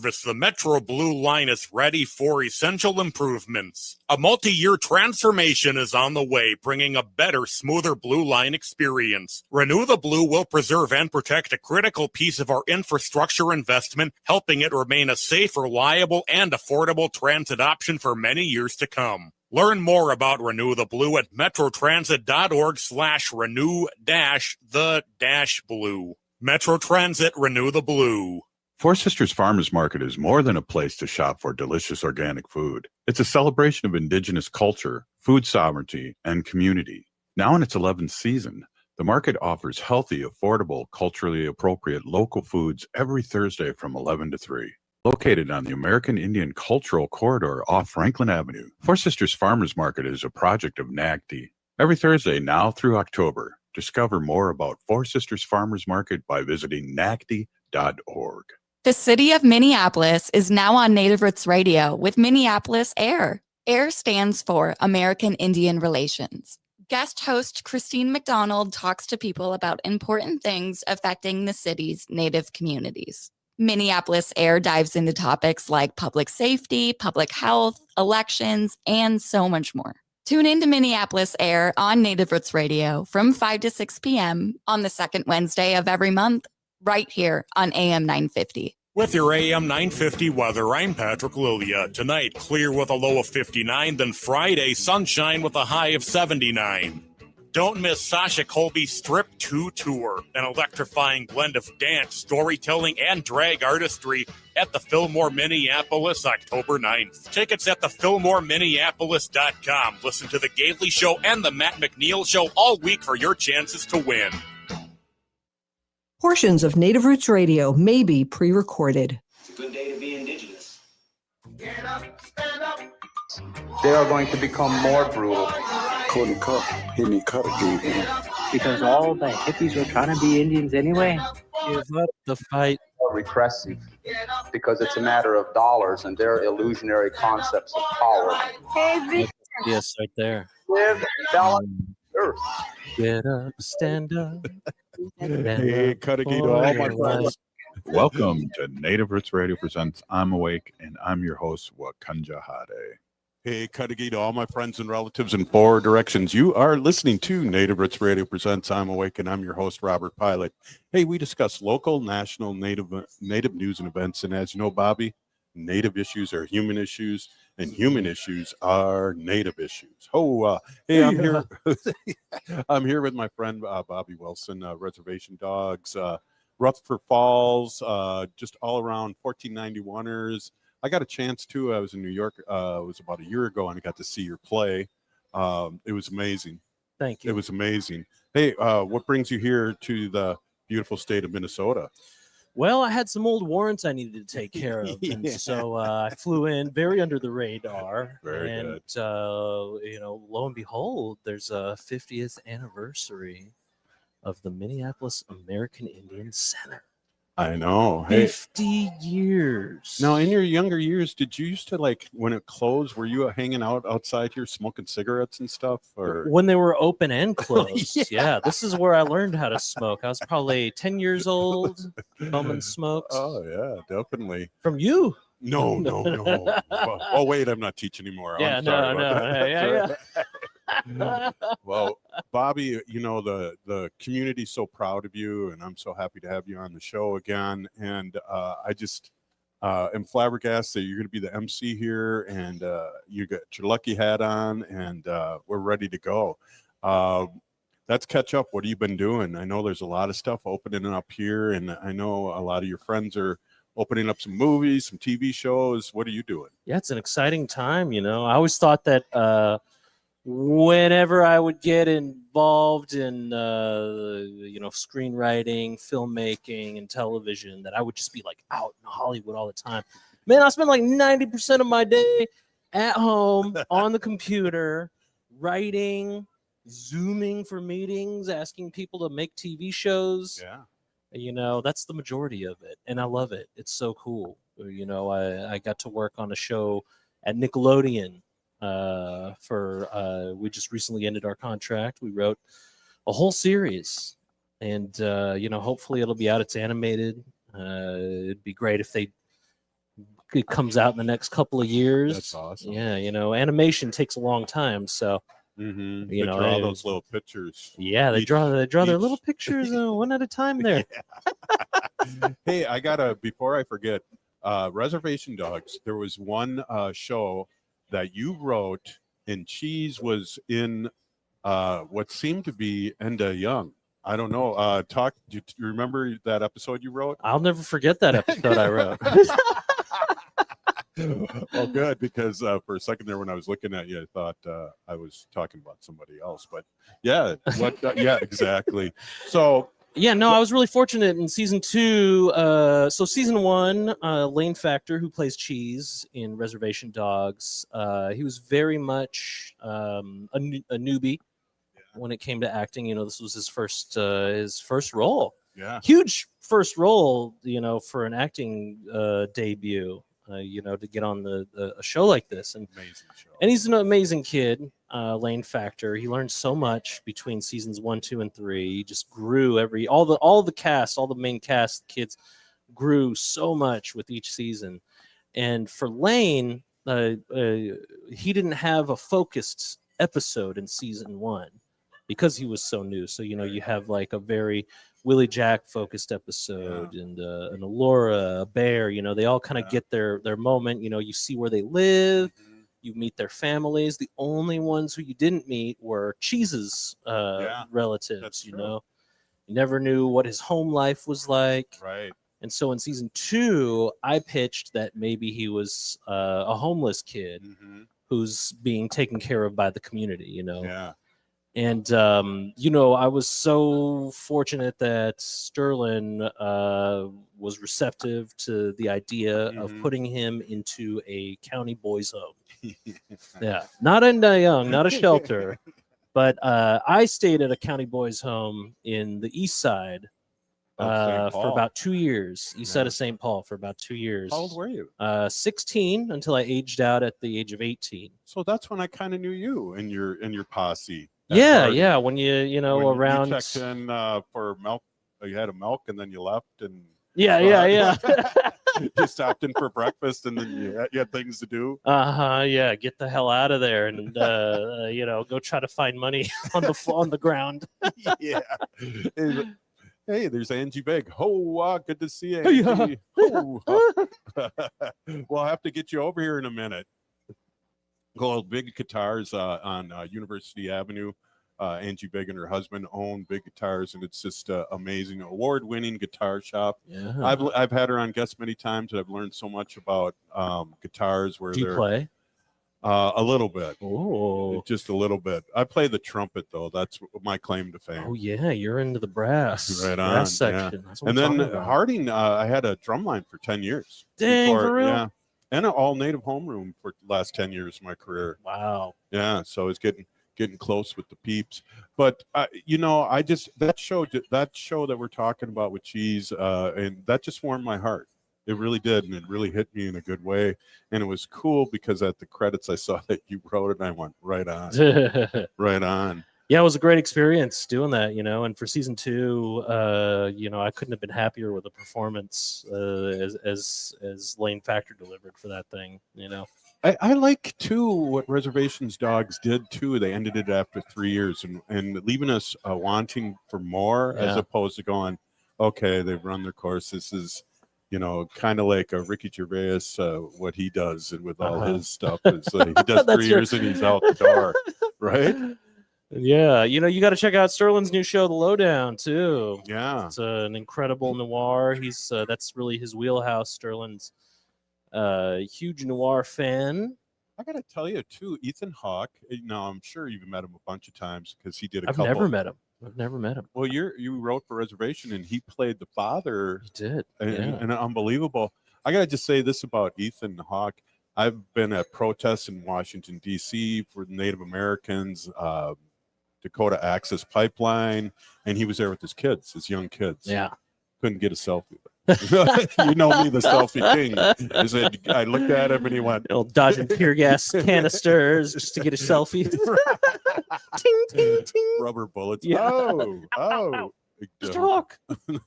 service, the Metro Blue line is ready for essential improvements. A multi-year transformation is on the way, bringing a better, smoother Blue line experience. Renew the Blue will preserve and protect a critical piece of our infrastructure investment, helping it remain a safe, reliable, and affordable transit option for many years to come. Learn more about Renew the Blue at metrotransit.org/renew-the-blue. Metro Transit, Renew the Blue. Four Sisters Farmers Market is more than a place to shop for delicious organic food. It's a celebration of Indigenous culture, food sovereignty, and community. Now in its 11th season, the market offers healthy, affordable, culturally appropriate local foods every Thursday from 11 to 3. Located on the American Indian Cultural Corridor off Franklin Avenue, Four Sisters Farmers Market is a project of NACD. Every Thursday now through October, discover more about Four Sisters Farmers Market by visiting nacd.org. The city of Minneapolis is now on Native Roots Radio with Minneapolis AIR. AIR stands for American Indian Relations. Guest host Christine McDonald talks to people about important things affecting the city's Native communities. Minneapolis AIR dives into topics like public safety, public health, elections, and so much more. Tune in to Minneapolis AIR on Native Roots Radio from 5 to 6 p.m. on the second Wednesday of every month, right here on AM 950. With your AM 950 weather, I'm Patrick Lilia. Tonight, clear with a low of 59, then Friday, sunshine with a high of 79. Don't miss Sasha Colby's Strip 2 Tour, an electrifying blend of dance, storytelling, and drag artistry at the Fillmore Minneapolis, October 9th. Tickets at thefillmoreminneapolis.com. Listen to The Gately Show and The Matt McNeil Show all week for your chances to win. Portions of Native Roots Radio may be pre-recorded. It's a good day to be Indigenous. Get up, stand up. They are going to become more brutal. Cody Cup, hit me cut again. Because all the hippies are trying to be Indians anyway. Give up the fight. Repressive, because it's a matter of dollars and their illusionary concepts of power. Hey, yes, right there. Live balance earth. Get up, stand up. Hey, Cudahy to all my friends. Welcome to Native Roots Radio presents I'm Awake, and I'm your host, Wakanja Hade. Hey, Cudahy to all my friends and relatives in four directions. You are listening to Native Roots Radio presents I'm Awake, and I'm your host, Robert Pilot. Hey, we discuss local, national, native news and events, and as you know, Bobby, Native issues are human issues, and human issues are Native issues. Hey, I'm here. I'm here with my friend Bobby Wilson, Reservation Dogs, Rutherford Falls, just all around 1491ers. I got a chance to. I was in New York. It was about a year ago, and I got to see your play. It was amazing. Thank you. It was amazing. Hey, what brings you here to the beautiful state of Minnesota? Well, I had some old warrants I needed to take care of, and so I flew in very under the radar. Very good. Lo and behold, there's a 50th anniversary of the Minneapolis American Indian Center. I know. 50 years. Now, in your younger years, did you used to, like, when it closed, were you hanging out outside here smoking cigarettes and stuff? Or when they were open and closed? Yeah, this is where I learned how to smoke. I was probably 10 years old, home and smoked. Oh, yeah, definitely. From you? No. Oh, wait, I'm not teaching anymore. Yeah, no. Well, Bobby, you know, the community's so proud of you, and I'm so happy to have you on the show again. And I just am flabbergasted that you're going to be the MC here, and you got your lucky hat on, and we're ready to go. Let's catch up. What have you been doing? I know there's a lot of stuff opening up here, and I know a lot of your friends are opening up some movies, some TV shows. What are you doing? Yeah, it's an exciting time. You know, I always thought that whenever I would get involved in, screenwriting, filmmaking, and television, that I would just be like out in Hollywood all the time. Man, I spend like 90% of my day at home on the computer, writing, Zooming for meetings, asking people to make TV shows. Yeah. You know, that's the majority of it. And I love it. It's so cool. You know, I got to work on a show at Nickelodeon we just recently ended our contract. We wrote a whole series, and hopefully it'll be out. It's animated. It'd be great if they it comes out in the next couple of years. That's awesome. Yeah, animation takes a long time, so Mm-hmm. You They know, draw I- those little pictures. yeah, they Each- draw their each- little pictures one at a time there. Hey, I gotta before I forget, Reservation Dogs. There was one show that you wrote, and Cheese was in what seemed to be Enda Young. I don't know. Do you remember that episode you wrote? I'll never forget that episode I wrote. Well, good, because for a second there, when I was looking at you, I thought I was talking about somebody else. But yeah, yeah, exactly. So Yeah, no, I was really fortunate in season 2. So season 1, Lane Factor, who plays Cheese in Reservation Dogs, he was very much a newbie when it came to acting. This was his first role. yeah, Huge first role, for an acting debut. To get on a show like this, and amazing show. and he's an amazing kid, Lane Factor. He learned so much between seasons 1, 2, and 3. He just grew all the cast, all the main cast kids grew so much with each season. And for Lane, he didn't have a focused episode in season 1 because he was so new. So you have like a very Willie Jack focused episode, and a Laura, a Bear. They all kind of get their moment. You see where they live. You meet their families. The only ones who you didn't meet were Cheese's relatives. That's You true. never knew what his home life was like. Right. And so in season 2, I pitched that maybe he was a homeless kid who's being taken care of by the community. Yeah. And I was so fortunate that Sterling was receptive to the idea of putting him into a county boys home. Yeah, not Indain Young, not a shelter, but I stayed at a county boys home in the East Side St. for Paul. about 2 years. East side Yeah. of St. Paul for about 2 years. How old were you? 16 until I aged out at the age of 18. So that's when I kind of knew you and your posse. at Yeah, Hardy. yeah. When When around. you checked in for milk, you had a milk, and then you left, and Yeah. you stopped in for breakfast, and then you had things to do. Yeah, get the hell out of there and go try to find money on the ground. Yeah. Hey, there's Angie Big. Oh, good to see you, Hey, Angie. Oh. We'll have to get you over here in a minute. Well, Big Guitars on University Avenue. Angie Big and her husband own Big Guitars, and it's just amazing, award-winning guitar shop. Yeah. I've had her on guest many times, and I've learned so much about guitars. Where Do you they're play? a little bit, Oh. just a little bit. I play the trumpet though. That's my claim to fame. Oh yeah, you're into the brass. Right on, brass yeah. section. That's what And I'm then talking about. Harding, I had a drum line for 10 years. Dang, for real? Yeah. And an all native homeroom for the last 10 years of my career. Wow. Yeah. So it's getting close with the peeps. But, I just, that show that we're talking about with Cheese, and that just warmed my heart. It really did. And it really hit me in a good way. And it was cool because at the credits, I saw that you wrote it and I went right on, right on. Yeah, it was a great experience doing that, and for season 2, I couldn't have been happier with the performance as Lane Factor delivered for that thing, I like too what Reservations Dogs did too. They ended it after 3 years and leaving us wanting for more, as Yeah. opposed to going, okay, they've run their course. This is, kind of like a Ricky Gervais, what he does and with all his stuff. It's like he does That's 3 years and he's out the door, right? Yeah, you got to check out Sterling's new show, The Lowdown, too. Yeah. It's an incredible noir. He's that's really his wheelhouse. Sterling's huge noir fan. I got to tell you too, Ethan Hawke. I'm sure you've met him a bunch of times because he did a I've couple. never met him. Well, you wrote for Reservation and he played the father. He did. And unbelievable. I got to just say this about Ethan Hawke. I've been at protests in Washington, D.C. for Native Americans, Dakota Access Pipeline, and he was there with his kids, his young kids. Yeah. Couldn't get a selfie. You know me, the selfie king. I looked at him and he went, dodging tear gas canisters just to get a selfie. Ting, ting, ting. Rubber bullets. Yeah. Oh. Mr. Hawk.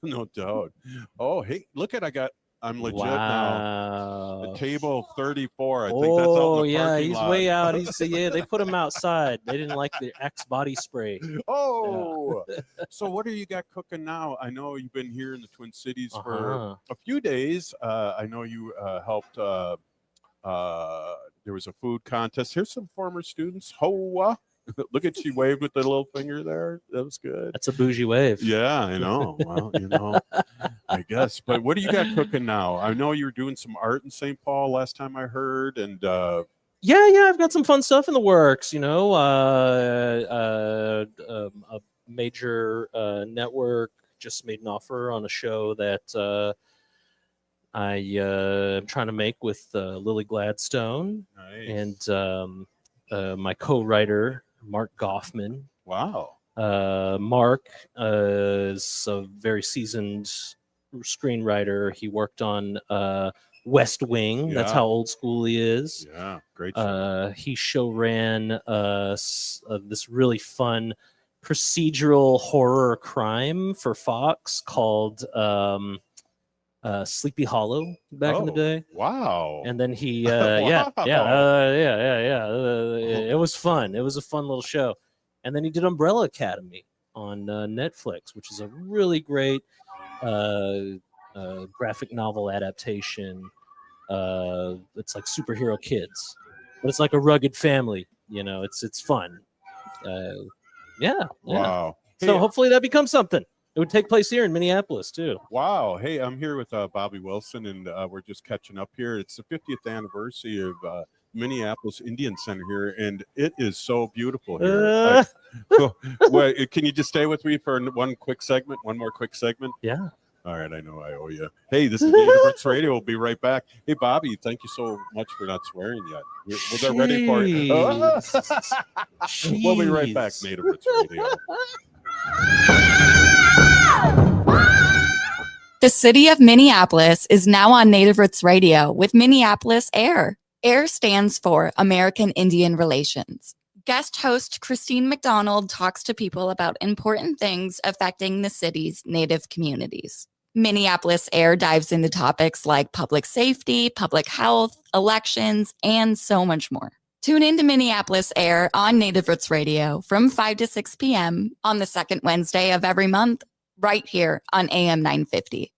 No doubt. Oh, hey, look at I got I'm legit now. Wow. At table 34. I think that's out in Oh, the yeah, parking he's lot. way out. Yeah, they put him outside. They didn't like the Axe body spray. Oh, so what do you got cooking now? I know you've been here in the Twin Cities for a few days. I know you helped. There was a food contest. Here's some former students. Hoa. Look at you waved with the little finger there. That was good. That's a bougie wave. Yeah, I know. Well, I guess. But what do you got cooking now? I know you were doing some art in St. Paul last time I heard, and yeah, I've got some fun stuff in the works. A major network just made an offer on a show that I am trying to make with Lily Gladstone and my co-writer Mark Goffman. Wow. Mark is a very seasoned screenwriter. He worked on West Wing. That's how old school he is. Yeah, great show. He show ran this really fun procedural horror crime for Fox called Sleepy Hollow back in the day. Wow. And then he Wow. it was fun. It was a fun little show. And then he did Umbrella Academy on Netflix, which is a really great graphic novel adaptation. It's like superhero kids, but it's like a rugged family. It's fun. Wow. So Hey, hopefully that becomes something. It would take place here in Minneapolis too. wow. Hey, I'm here with Bobby Wilson, and we're just catching up here. It's the 50th anniversary of Minneapolis Indian Center here, and it is so beautiful here. Can you just stay with me for one more quick segment? Yeah. All right, I know I owe you. Hey, this is Native Roots Radio. We'll be right back. Hey, Bobby, thank you so much for not swearing yet. We're ready for it. We'll be right back, Native Roots Radio. The city of Minneapolis is now on Native Roots Radio with Minneapolis AIR. AIR stands for American Indian Relations. Guest host Christine McDonald talks to people about important things affecting the city's Native communities. Minneapolis AIR dives into topics like public safety, public health, elections, and so much more. Tune in to Minneapolis AIR on Native Roots Radio from 5 to 6 p.m. on the second Wednesday of every month, right here on AM 950.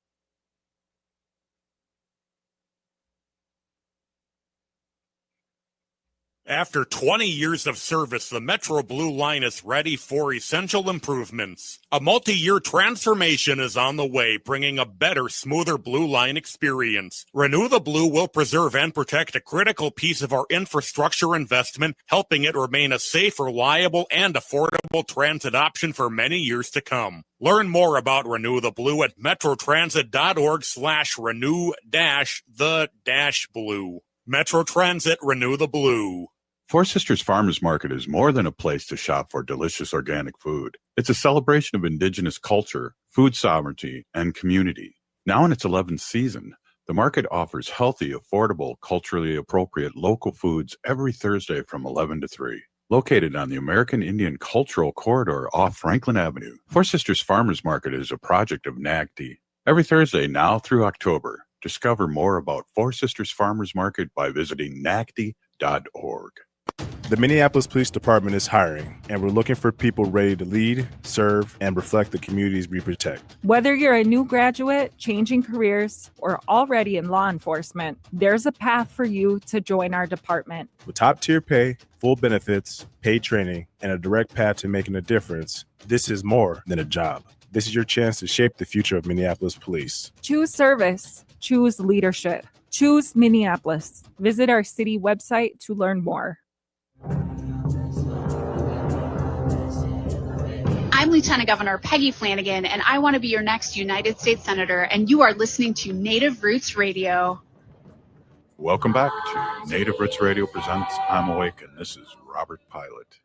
After 20 years of service, the Metro Blue Line is ready for essential improvements. A multi-year transformation is on the way, bringing a better, smoother Blue Line experience. Renew the Blue will preserve and protect a critical piece of our infrastructure investment, helping it remain a safe, reliable, and affordable transit option for many years to come. Learn more about Renew the Blue at metrotransit.org/renew-the-blue. Metro Transit, Renew the Blue. Four Sisters Farmers Market is more than a place to shop for delicious organic food. It's a celebration of Indigenous culture, food sovereignty, and community. Now in its 11th season, the market offers healthy, affordable, culturally appropriate local foods every Thursday from 11 to 3. Located on the American Indian Cultural Corridor off Franklin Avenue, Four Sisters Farmers Market is a project of NAGD. Every Thursday now through October, discover more about Four Sisters Farmers Market by visiting nagd.org. The Minneapolis Police Department is hiring, and we're looking for people ready to lead, serve, and reflect the communities we protect. Whether you're a new graduate, changing careers, or already in law enforcement, there's a path for you to join our department. With top-tier pay, full benefits, paid training, and a direct path to making a difference, this is more than a job. This is your chance to shape the future of Minneapolis Police. Choose service. Choose leadership. Choose Minneapolis. Visit our city website to learn more. I'm Lieutenant Governor Peggy Flanagan, and I want to be your next United States Senator, and you are listening to Native Roots Radio. Welcome back to Native Roots Radio presents I'm Awake, and this is Robert Pilot.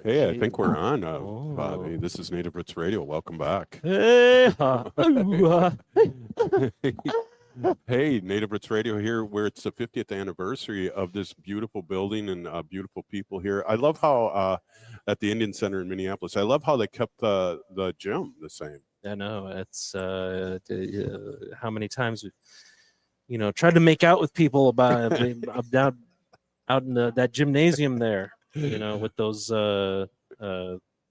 Hey, I think we're on, Bobby. This is Native Roots Radio. Welcome back. Hey, Native Roots Radio here, where it's the 50th anniversary of this beautiful building and beautiful people here. I love how at the Indian Center in Minneapolis, I love how they kept the gym the same. I know it's how many times we've tried to make out with people about down out in that gymnasium there, with those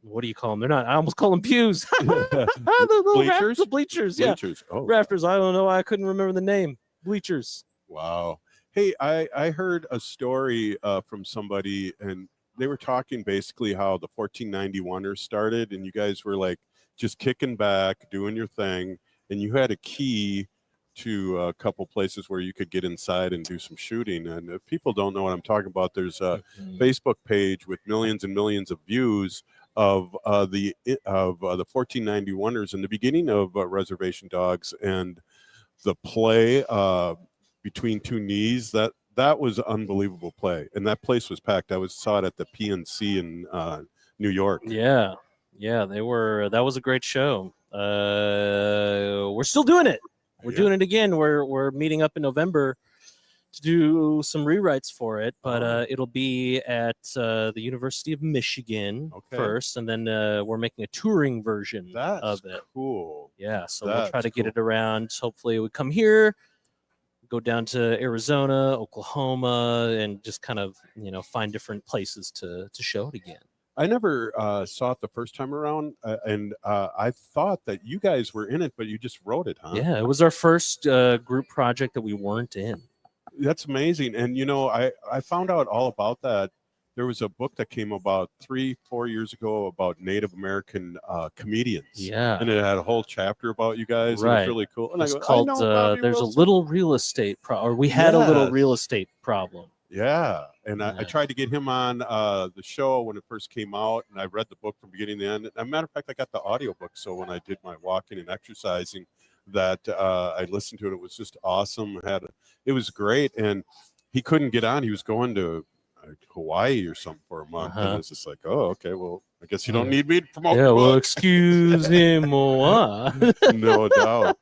what do you call them? They're not. I almost call them pews. Bleachers? The bleachers. Yeah. Bleachers. Oh, Rafters. I don't know. I couldn't remember the name. Bleachers. wow. Hey, I heard a story from somebody, and they were talking basically how the 1491ers started, and you guys were like just kicking back, doing your thing, and you had a key to a couple places where you could get inside and do some shooting. And if people don't know what I'm talking about, there's a Facebook page with millions and millions of views of the 1491ers and the beginning of Reservation Dogs and the play between two knees. That was an unbelievable play, and that place was packed. I saw it at the PNC in New York. Yeah, they were. That was a great show. We're still doing it. We're doing it again. We're meeting up in November to do some rewrites for it, but it'll be at the University of Michigan first, and then we're making a touring version of it. Cool. Yeah, so we'll try to get it around. Hopefully, we come here, go down to Arizona, Oklahoma, and just kind of find different places to show it again. I never saw it the first time around, and I thought that you guys were in it, but you just wrote it, huh? Yeah, it was our first group project that we weren't in. That's amazing. And, I found out all about that. There was a book that came about 3-4 years ago about Native American comedians. Yeah. And it had a whole chapter about you guys. Right. It was really cool. And it's called There's a Little Real Estate or we had a little real estate problem. Yeah. And I tried to get him on the show when it first came out, and I read the book from beginning to end. As a matter of fact, I got the audiobook, so when I did my walking and exercising, that I listened to it. It was just awesome. It was great, and he couldn't get on. He was going to Hawaii or something for a month, and it's just like, oh, okay, well, I guess you don't need me to promote. Yeah, well, excuse him, no doubt.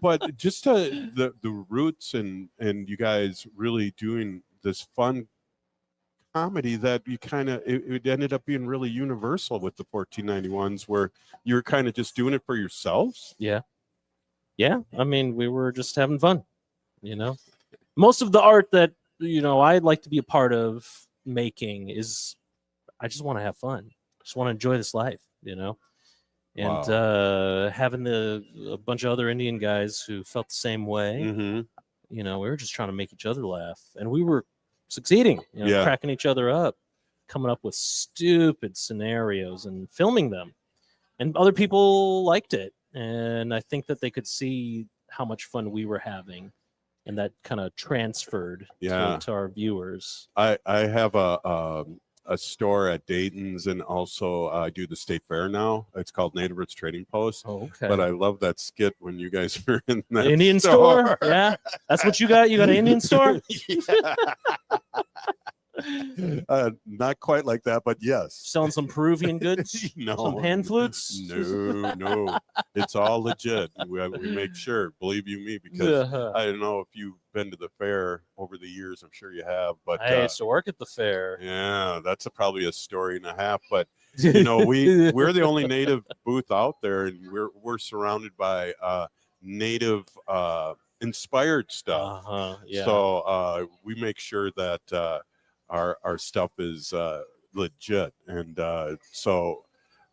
But just the roots and you guys really doing this fun comedy that you kind of it ended up being really universal with the 1491s, where you're kind of just doing it for yourselves. Yeah, I mean, we were just having fun, Most of the art that, I'd like to be a part of making is I just want to have fun. Just want to enjoy this life, And having a bunch of other Indian guys who felt the same way, we were just trying to make each other laugh. And we were succeeding, cracking each other up, coming up with stupid scenarios and filming them. And other people liked it. And I think that they could see how much fun we were having, and that kind of transferred to our viewers. I have a store at Dayton's, and also I do the State Fair now. It's called Native Roots Trading Post. Oh, okay. But I love that skit when you guys are in that Indian store. Yeah, that's what you got. You got an Indian store. Not quite like that, but yes. Selling some Peruvian goods? No. Some pan flutes? No. It's all legit. We make sure, believe you me, because I don't know if you've been to the fair over the years. I'm sure you have. But I used to work at the fair. Yeah, that's probably a story and a half. But, we're the only Native booth out there, and we're surrounded by Native inspired stuff. So we make sure that our stuff is legit, and so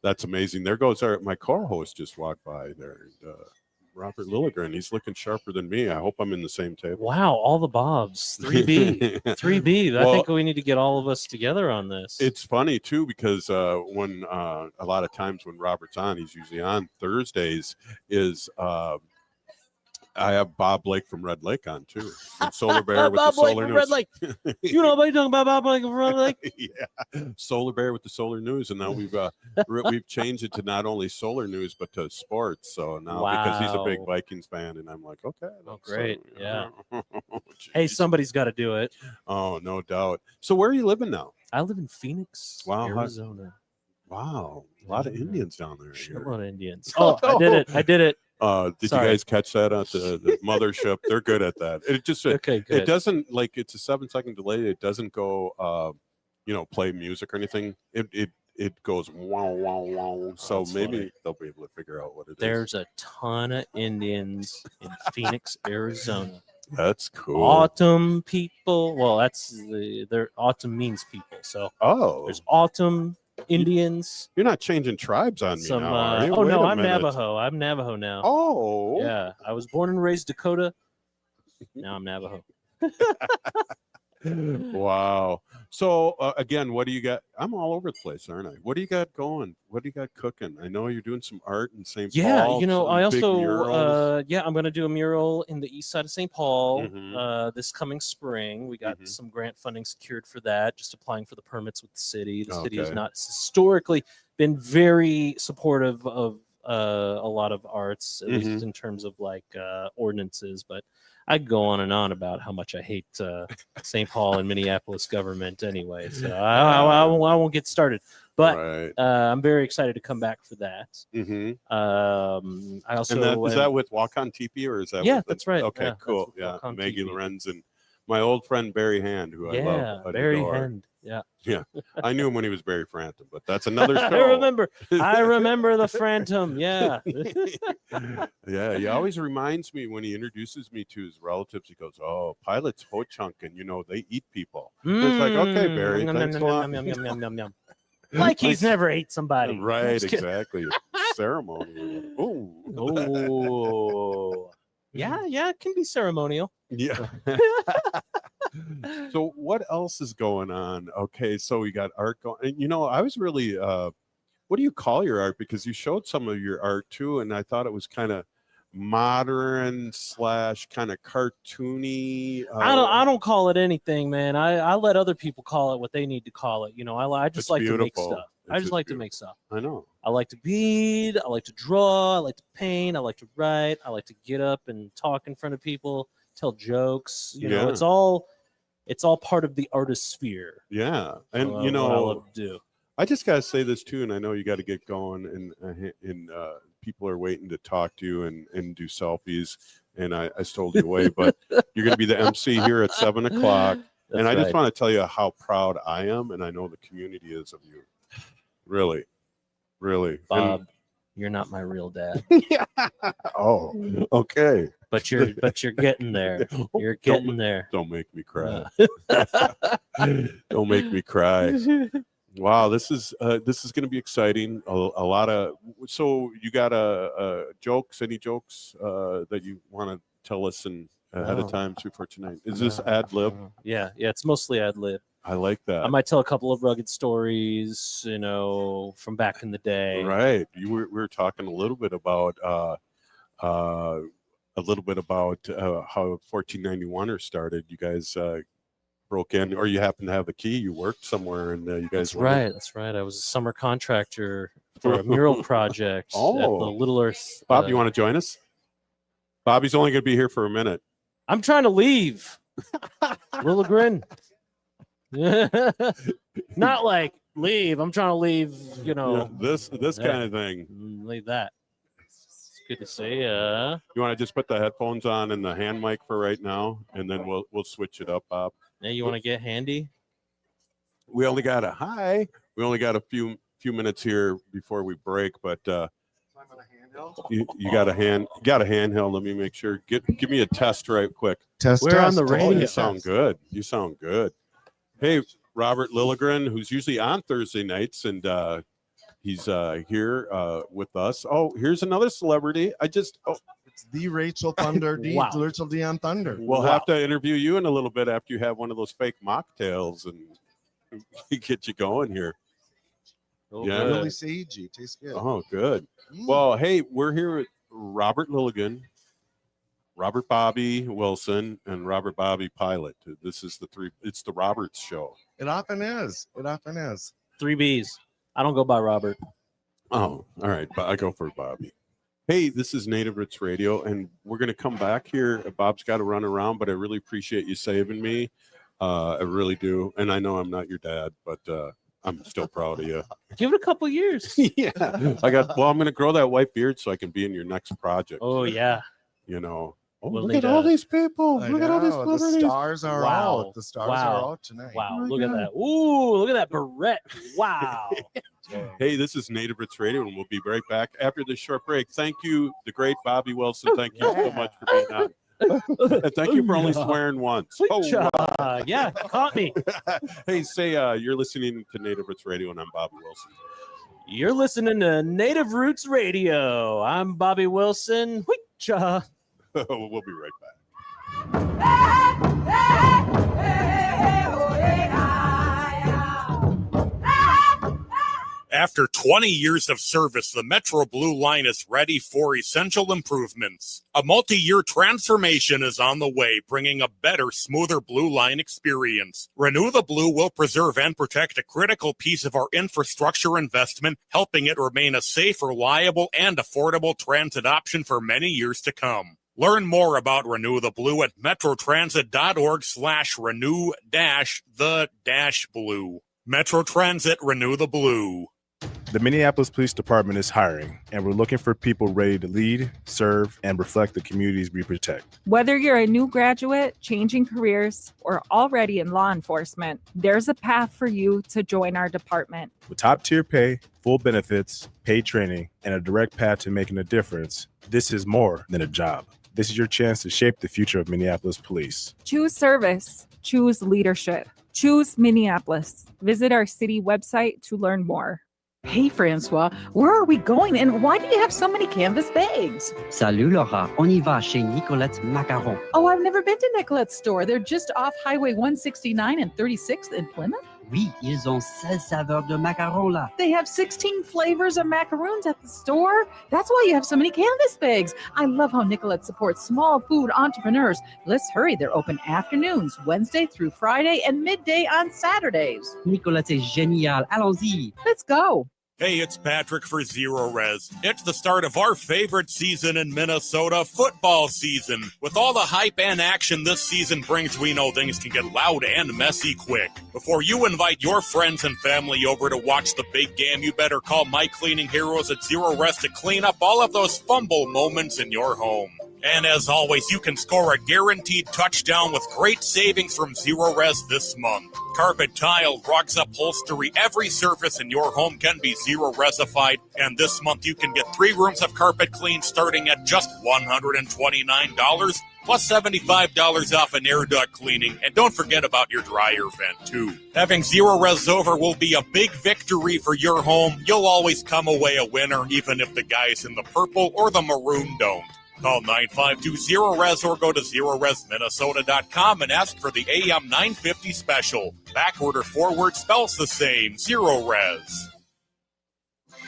that's amazing. There goes my co-host just walked by there, and, Robert Lilligren. He's looking sharper than me. I hope I'm in the same table. Wow, all the Bobs. 3B. 3B. I think we need to get all of us together on this. It's funny too, because when a lot of times when Robert's on, he's usually on Thursdays, is I have Bob Blake from Red Lake on too. From Solar Bear with Bob the Blake Solar from News. Red Lake. You know nobody talking about Bob Blake from Red Lake? Yeah, Solar Bear with the Solar News, and now we've changed it to not only Solar News but to sports. So now because he's a big Vikings fan, and I'm like, okay, great, yeah. Hey, somebody's got to do it. Oh, no doubt. So where are you living now? I live in Phoenix, Arizona. Wow, a lot of Indians down there. A lot of Indians. Oh, I did it. Did Sorry. you guys catch that at the mothership? They're good at that. It just Okay, good. it doesn't like it's a 7-second delay. It doesn't go play music or anything. It goes wow wow wow. So That's maybe funny. they'll be able to figure out what it is. There's a ton of Indians in Phoenix, Arizona. That's cool. Autumn people. Well, their autumn means people. So there's autumn Indians. You're not changing tribes on me now, are you? Oh Wait no, a I'm minute. Navajo. I'm Navajo now. Oh. Yeah, I was born and raised Dakota. Now I'm Navajo. Wow. So again, what do you got? I'm all over the place, aren't I? What do you got going? What do you got cooking? I know you're doing some art in St. Yeah, Paul. I some big also murals. I'm going to do a mural in the east side of St. Paul Mhm. this coming spring. We got some grant funding secured for that. Just applying for the permits with the city. The city has Okay. not historically been very supportive of a lot of arts, at Mhm. least in terms of like ordinances. But I could go on and on about how much I hate St. Paul and Minneapolis government anyway. So I won't get started. But Right. I'm very excited to come back for that. Mhm. I also And is that with Walk on Teepee or is that? Yeah, with that's right. Okay, Yeah, that's cool. with Yeah, Walk on Maggie Teepee. Lorenz and my old friend Barry Hand, who I love. and Barry adore. Hand. Yeah. Yeah, I knew him when he was Barry Frampton, but that's another show. I remember the Phantom. Yeah. Yeah, he always reminds me when he introduces me to his relatives. He goes, "Oh, Pilot's Ho Chunk, and they eat people." It's like, okay, Barry, Yum, thanks yum, a lot. yum, yum, yum, yum, yum. Like he's never ate somebody. Right, Just kidding. exactly. Ceremony. Oh, Oh. Yeah, it can be ceremonial. yeah. So what else is going on? Okay, so we got art going. And, I was really what do you call your art? Because you showed some of your art too, and I thought it was kind of modern / kind of cartoony. I don't call it anything, man. I let other people call it what they need to call it. I just It's like to make beautiful. stuff. It's I just just like to beautiful. make stuff. I know. I like to bead. I like to draw. I like to paint. I like to write. I like to get up and talk in front of people, tell jokes. Yeah. It's all part of the artist sphere. Yeah, and what I love to do. I just gotta say this too, and I know you got to get going, and people are waiting to talk to you and do selfies, and I stole you away, but you're gonna be the MC here at 7:00, and I just right. want to tell you how proud I am, and I know the community is of you. Really, really, Bob, you're not my real dad. Oh, okay. But you're getting there. You're getting there. Don't make me cry. Don't make me cry. Wow, this is going to be exciting. A lot of so you got jokes? Any jokes that you want to tell us ahead of time for tonight? Is this ad lib? Yeah, it's mostly ad lib. I like that. I might tell a couple of rugged stories, from back in the day. Right. We were talking a little bit about how 1491er started. You guys broke in, or you happen to have the key. You worked somewhere, and you guys. That's right. I was a summer contractor for a mural project at the Little Earth. Bob, you want to join us? Bobby's only going to be here for a minute. I'm trying to leave. Little grin. Not like leave. I'm trying to leave. This kind of thing. Leave that. It's good to see you. You want to just put the headphones on and the hand mic for right now, and then we'll switch it up, Bob. Now you want to get handy? We only got a few minutes here before we break, but you got a handheld. Let me make sure. Give me a test right quick. We're on the radio. You sound good. Hey, Robert Lilligren, who's usually on Thursday nights, and he's here with us. Oh, here's another celebrity. It's the Rachel Thunder, Wow. Rachel Dion Thunder. We'll have to interview you in a little bit after you have one of those fake mocktails and get you going here. Yeah, really sagey. Tastes good. Oh, good. Well, hey, we're here with Robert Lilligan, Robert Bobby Wilson, and Robert Bobby Pilot. This is it's the Roberts show. It often is. 3 B's. I don't go by Robert. Oh, all right. But I go for Bobby. Hey, this is Native Roots Radio, and we're going to come back here. Bob's got to run around, but I really appreciate you saving me. I really do. And I know I'm not your dad, but I'm still proud of you. Give it a couple years. Yeah. I'm going to grow that white beard so I can be in your next project. Oh, yeah. You know. Oh, We'll look need at all a- these people. I Look at all these know, the celebrities. stars are out. The stars are out tonight. Wow. Oh my Look at God. that. Ooh, look at that barrette. Wow. Hey, this is Native Roots Radio, and we'll be right back after this short break. Thank you, the great Bobby Wilson. Thank you so much for being on. And thank you for only swearing once. Oh, wow. Yeah, caught me. Hey, say you're listening to Native Roots Radio, and I'm Bobby Wilson. You're listening to Native Roots Radio. I'm Bobby Wilson. Weecha. We'll be right back. After 20 years of service, the Metro Blue Line is ready for essential improvements. A multi-year transformation is on the way, bringing a better, smoother Blue Line experience. Renew the Blue will preserve and protect a critical piece of our infrastructure investment, helping it remain a safe, reliable, and affordable transit option for many years to come. Learn more about Renew the Blue at metrotransit.org/renew-the-blue. Metro Transit, Renew the Blue. The Minneapolis Police Department is hiring, and we're looking for people ready to lead, serve, and reflect the communities we protect. Whether you're a new graduate, changing careers, or already in law enforcement, there's a path for you to join our department. With top-tier pay, full benefits, paid training, and a direct path to making a difference, this is more than a job. This is your chance to shape the future of Minneapolis police. Choose service. Choose leadership. Choose Minneapolis. Visit our city website to learn more. Hey, Francois, where are we going and why do you have so many canvas bags? Salut Laura, on y va chez Nicolette's Macarons. Oh, I've never been to Nicolette's store. They're just off Highway 169 and 36th in Plymouth. Oui, ils ont 16 saveurs de macarons là. They have 16 flavors of macaroons at the store. That's why you have so many canvas bags. I love how Nicolette supports small food entrepreneurs. Let's hurry. They're open afternoons, Wednesday through Friday, and midday on Saturdays. Nicolette, c'est génial. Allons-y. Let's go. Hey, it's Patrick for Zero Res. It's the start of our favorite season in Minnesota, football season. With all the hype and action this season brings, we know things can get loud and messy quick. Before you invite your friends and family over to watch the big game, you better call my cleaning heroes at Zero Res to clean up all of those fumble moments in your home. And as always, you can score a guaranteed touchdown with great savings from Zero Res this month. Carpet, tile, rugs, upholstery, every surface in your home can be Zero Resified. And this month you can get 3 rooms of carpet clean starting at just $129, plus $75 off an air duct cleaning. And don't forget about your dryer vent, too. Having Zero Res over will be a big victory for your home. You'll always come away a winner, even if the guys in the purple or the maroon don't. Call 952-ZERO-RES or go to ZeroResMinnesota.com and ask for the AM 950 special. Backward or forward spells the same. Zero Res.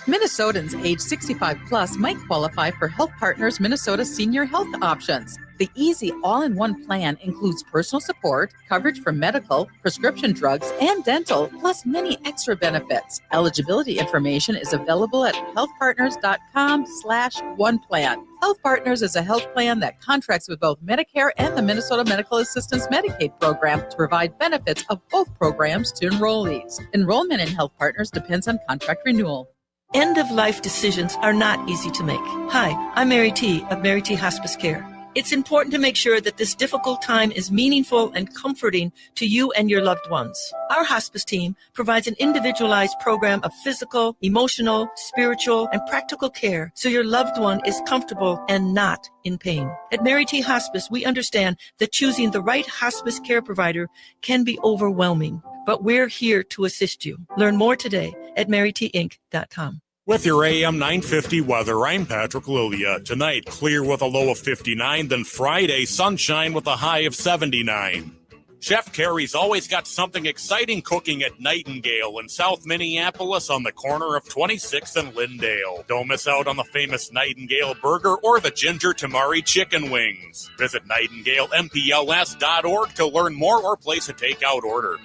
Minnesotans age 65 plus might qualify for Health Partners Minnesota Senior Health Options. The easy all-in-one plan includes personal support, coverage for medical, prescription drugs, and dental, plus many extra benefits. Eligibility information is available at healthpartners.com/oneplan. Health Partners is a health plan that contracts with both Medicare and the Minnesota Medical Assistance Medicaid program to provide benefits of both programs to enrollees. Enrollment in Health Partners depends on contract renewal. End-of-life decisions are not easy to make. Hi, I'm Mary T. of Mary T. Hospice Care. It's important to make sure that this difficult time is meaningful and comforting to you and your loved ones. Our hospice team provides an individualized program of physical, emotional, spiritual, and practical care so your loved one is comfortable and not in pain. At Mary T. Hospice, we understand that choosing the right hospice care provider can be overwhelming, but we're here to assist you. Learn more today at marytinc.com. With your AM 950 weather, I'm Patrick Lilia. Tonight, clear with a low of 59, then Friday, sunshine with a high of 79. Chef Carrie's always got something exciting cooking at Nightingale in South Minneapolis on the corner of 26th and Lindale. Don't miss out on the famous Nightingale burger or the ginger tamari chicken wings. Visit nightingalempls.org to learn more or place a takeout order.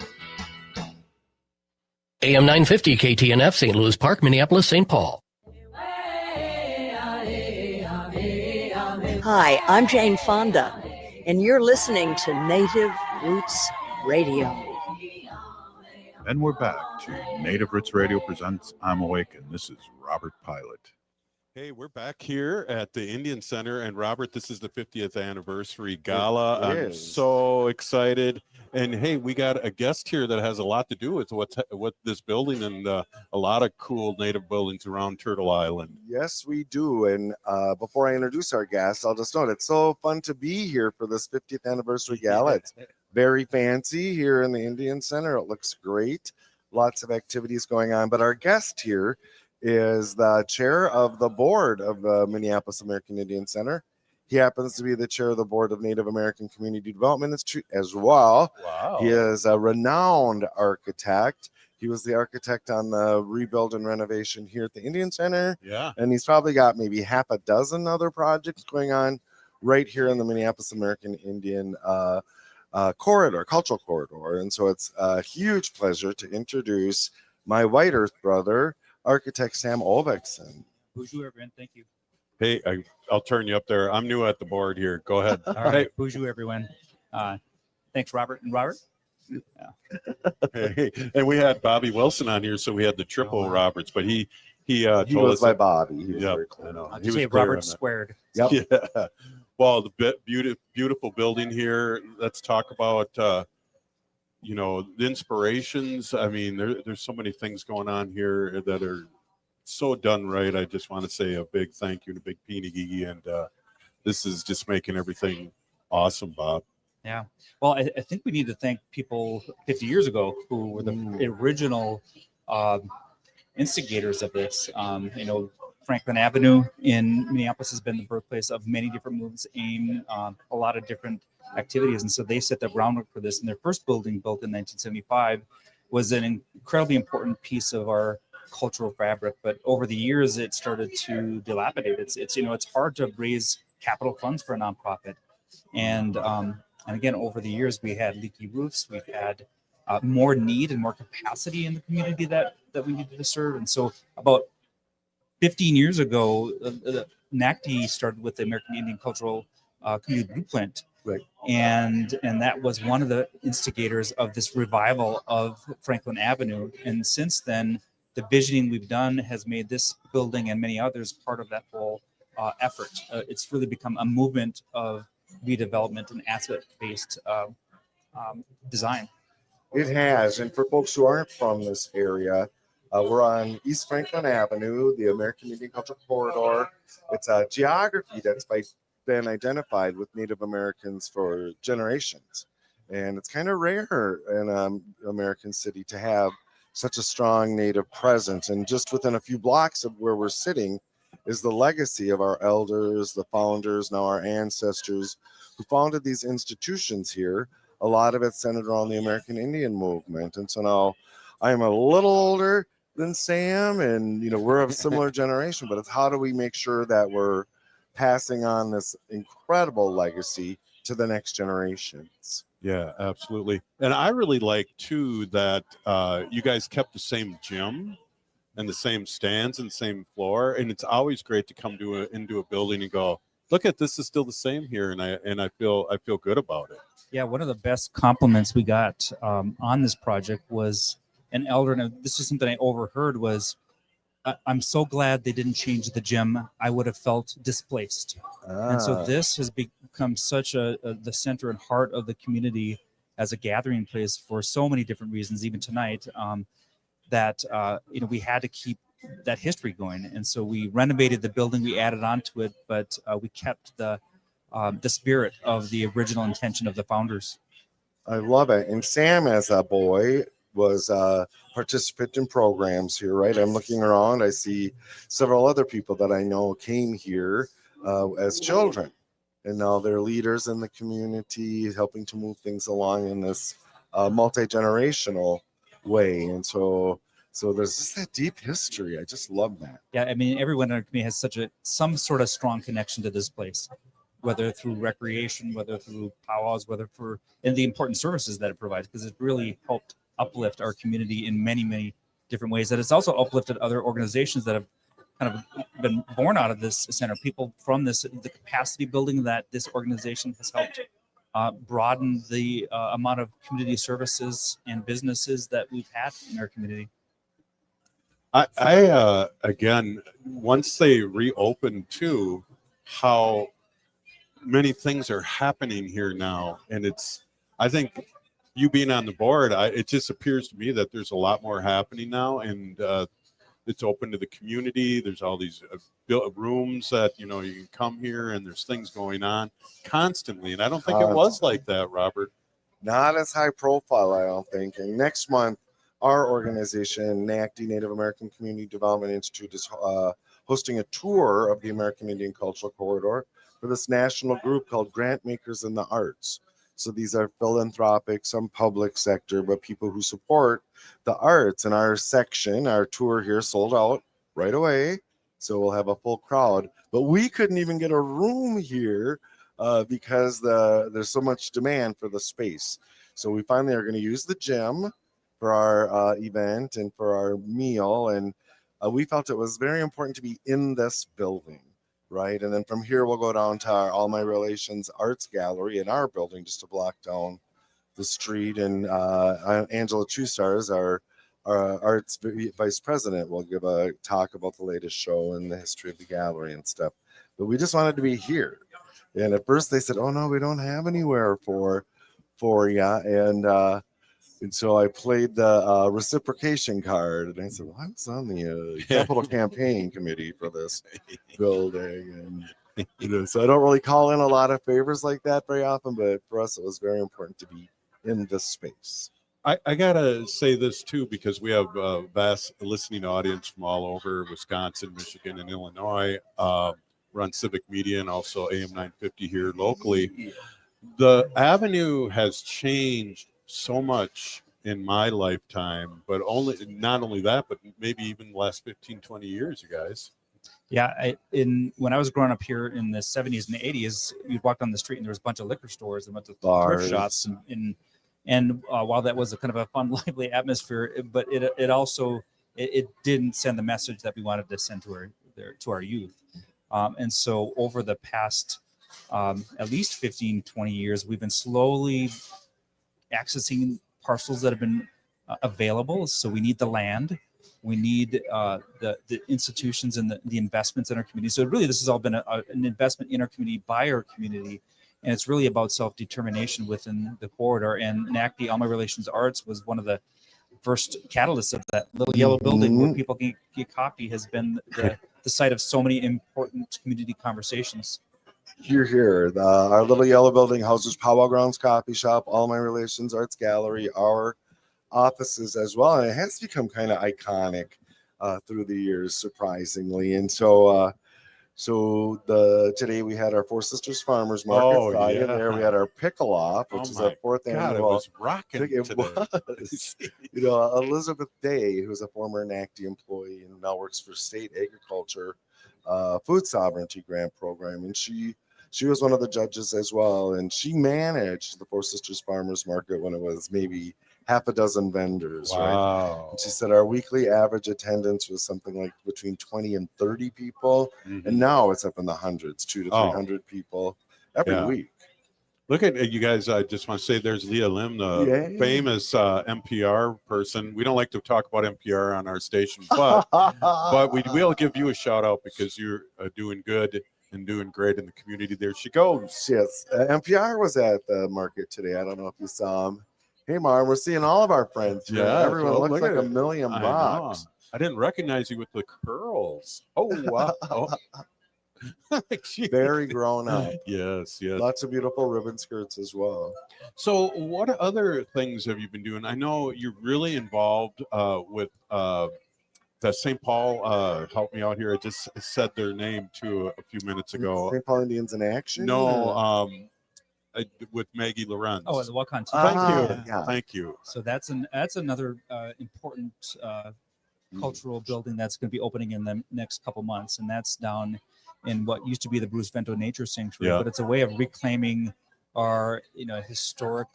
AM 950 KTNF, St. Louis Park, Minneapolis, St. Paul. Hi, I'm Jane Fonda, and you're listening to Native Roots Radio. And we're back to Native Roots Radio presents I'm Awake, and this is Robert Pilot. Hey, we're back here at the Indian Center, and Robert, this is the 50th anniversary gala. I'm so excited. And hey, we got a guest here that has a lot to do with what this building and a lot of cool Native buildings around Turtle Island. Yes, we do. And before I introduce our guest, I'll just note it's so fun to be here for this 50th anniversary gala. It's very fancy here in the Indian Center. It looks great. Lots of activities going on. But our guest here is the chair of the board of the Minneapolis American Indian Center. He happens to be the chair of the board of Native American Community Development Institute as well. Wow. He is a renowned architect. He was the architect on the rebuild and renovation here at the Indian Center. Yeah. And he's probably got maybe half a dozen other projects going on right here in the Minneapolis American Indian cultural corridor. And so it's a huge pleasure to introduce my White Earth brother, architect Sam Olvekson. Bonjour, everyone. Thank you. Hey, I'll turn you up there. I'm new at the board here. Go ahead. All right. Bonjour, everyone. Thanks, Robert. And Robert? Hey, and we had Bobby Wilson on here, so we had the triple Roberts, but he told was us by Bobby. He was yeah, very cool. I know. I'll He just was say clear Robert on that. squared. Yep. Yeah. Well, the beautiful building here. Let's talk about the inspirations. I mean, there's so many things going on here that are so done right. I just want to say a big thank you and a big peanigee, and this is just making everything awesome, Bob. Yeah. Well, I think we need to thank people 50 years ago who were the original instigators of this. Franklin Avenue in Minneapolis has been the birthplace of many different movements aimed a lot of different activities. And so they set the groundwork for this. And their first building, built in 1975, was an incredibly important piece of our cultural fabric. But over the years, it started to dilapidate. It's hard to raise capital funds for a nonprofit. And again, over the years, we had leaky roofs. We've had more need and more capacity in the community that we needed to serve. And so about 15 years ago, NACD started with the American Indian Cultural Community Blueprint. Right. And that was one of the instigators of this revival of Franklin Avenue. And since then, the visioning we've done has made this building and many others part of that whole effort. It's really become a movement of redevelopment and asset-based design. It has. And for folks who aren't from this area, we're on East Franklin Avenue, the American Indian Cultural Corridor. It's a geography that's been identified with Native Americans for generations. And it's kind of rare in an American city to have such a strong Native presence. And just within a few blocks of where we're sitting is the legacy of our elders, the founders, now our ancestors who founded these institutions here. A lot of it centered around the American Indian movement. And so now I'm a little older than Sam, and we're of a similar generation, but it's how do we make sure that we're passing on this incredible legacy to the next generations? Yeah, absolutely. And I really like too that you guys kept the same gym and the same stands and the same floor, and it's always great to come into a building and go, look at this is still the same here, and I feel good about it. Yeah, one of the best compliments we got on this project was an elder, and this is something I overheard, was, I'm so glad they didn't change the gym. I would have felt displaced. And so this has become such the center and heart of the community as a gathering place for so many different reasons, even tonight, that we had to keep that history going. And so we renovated the building, we added on to it, but we kept the spirit of the original intention of the founders. I love it. And Sam, as a boy, was a participant in programs here, right? I'm looking around. I see several other people that I know came here as children, and now they're leaders in the community, helping to move things along in this multi-generational way. And so there's just that deep history. I just love that. Yeah, I mean, everyone in our community has some sort of strong connection to this place, whether through recreation, whether through powwows, and the important services that it provides, because it really helped uplift our community in many, many different ways. That it's also uplifted other organizations that have kind of been born out of this center. People from the capacity building that this organization has helped broaden the amount of community services and businesses that we've had in our community. I again, once they reopen too, how many things are happening here now, and I think you being on the board, it just appears to me that there's a lot more happening now, and it's open to the community. There's all these rooms that you can come here, and there's things going on constantly, and I don't think it was like that, Robert. Not as high profile, I don't think. And next month, our organization, NACD, Native American Community Development Institute, is hosting a tour of the American Indian Cultural Corridor for this national group called Grant Makers in the Arts. So these are philanthropic, some public sector, but people who support the arts. And our section, our tour here sold out right away. So we'll have a full crowd. But we couldn't even get a room here because there's so much demand for the space. So we finally are going to use the gym for our event and for our meal. And we felt it was very important to be in this building. Right. And then from here, we'll go down to our All My Relations Arts Gallery in our building, just a block down the street. And Angela Two Stars, our arts vice president, will give a talk about the latest show and the history of the gallery and stuff. But we just wanted to be here. And at first they said, oh, no, we don't have anywhere for you. And so I played the reciprocation card, and I said, well, I was on the capital campaign committee for this building. And so I don't really call in a lot of favors like that very often, but for us, it was very important to be in this space. I got to say this, too, because we have a vast listening audience from all over Wisconsin, Michigan, and Illinois. We're on Civic Media and also AM 950 here locally. The avenue has changed so much in my lifetime, but not only that, but maybe even the last 15, 20 years, you guys. Yeah, when I was growing up here in the 70s and the 80s, you'd walk down the street and there was a bunch of liquor stores and went to thrift shops. And while that was a kind of a fun, lively atmosphere, but it also didn't send the message that we wanted to send to our youth. And so over the past at least 15, 20 years, we've been slowly accessing parcels that have been available. So we need the land, we need the institutions and the investments in our community. So really, this has all been an investment in our community by our community, and it's really about self-determination within the corridor. And NACD, All My Relations Arts, was one of the first catalysts of that. Little yellow building where people can get coffee has been the site of so many important community conversations. Here. Our little yellow building houses Powwow Grounds Coffee Shop, All My Relations Arts Gallery, our offices as well. And it has become kind of iconic through the years, surprisingly. And so today we had our Four Sisters Farmers Market Friday. There we had our pickle off, which is our fourth annual. It was rocking. It was. Elizabeth Day, who's a former NACD employee and now works for State Agriculture Food Sovereignty Grant Program, and she was one of the judges as well, and she managed the Four Sisters Farmers Market when it was maybe half a dozen vendors. Wow. Right? And she said our weekly average attendance was something like between 20 and 30 people, and now it's up in the hundreds, 200 to 300 people every week. Look at you guys. I just want to say there's Leah Lim, the famous NPR person. We don't like to talk about NPR on our station, but we will give you a shout out because you're doing good and doing great in the community. There she goes. Yes. NPR was at the market today. I don't know if you saw him. Hey, Marm, we're seeing all of our friends here. Yeah, everyone looks like $1,000,000. I didn't recognize you with the curls. Oh, wow. Very grown up. Yes. Lots of beautiful ribbon skirts as well. So what other things have you been doing? I know you're really involved with the St. Paul. Help me out here. I just said their name too a few minutes ago. St. Paul Indians in Action? No, with Maggie Lorenz. Oh, the Walk On Team. Thank you. So that's another important cultural building that's going to be opening in the next couple months, and that's down in what used to be the Bruce Vento Nature Sanctuary. But it's a way of reclaiming our historic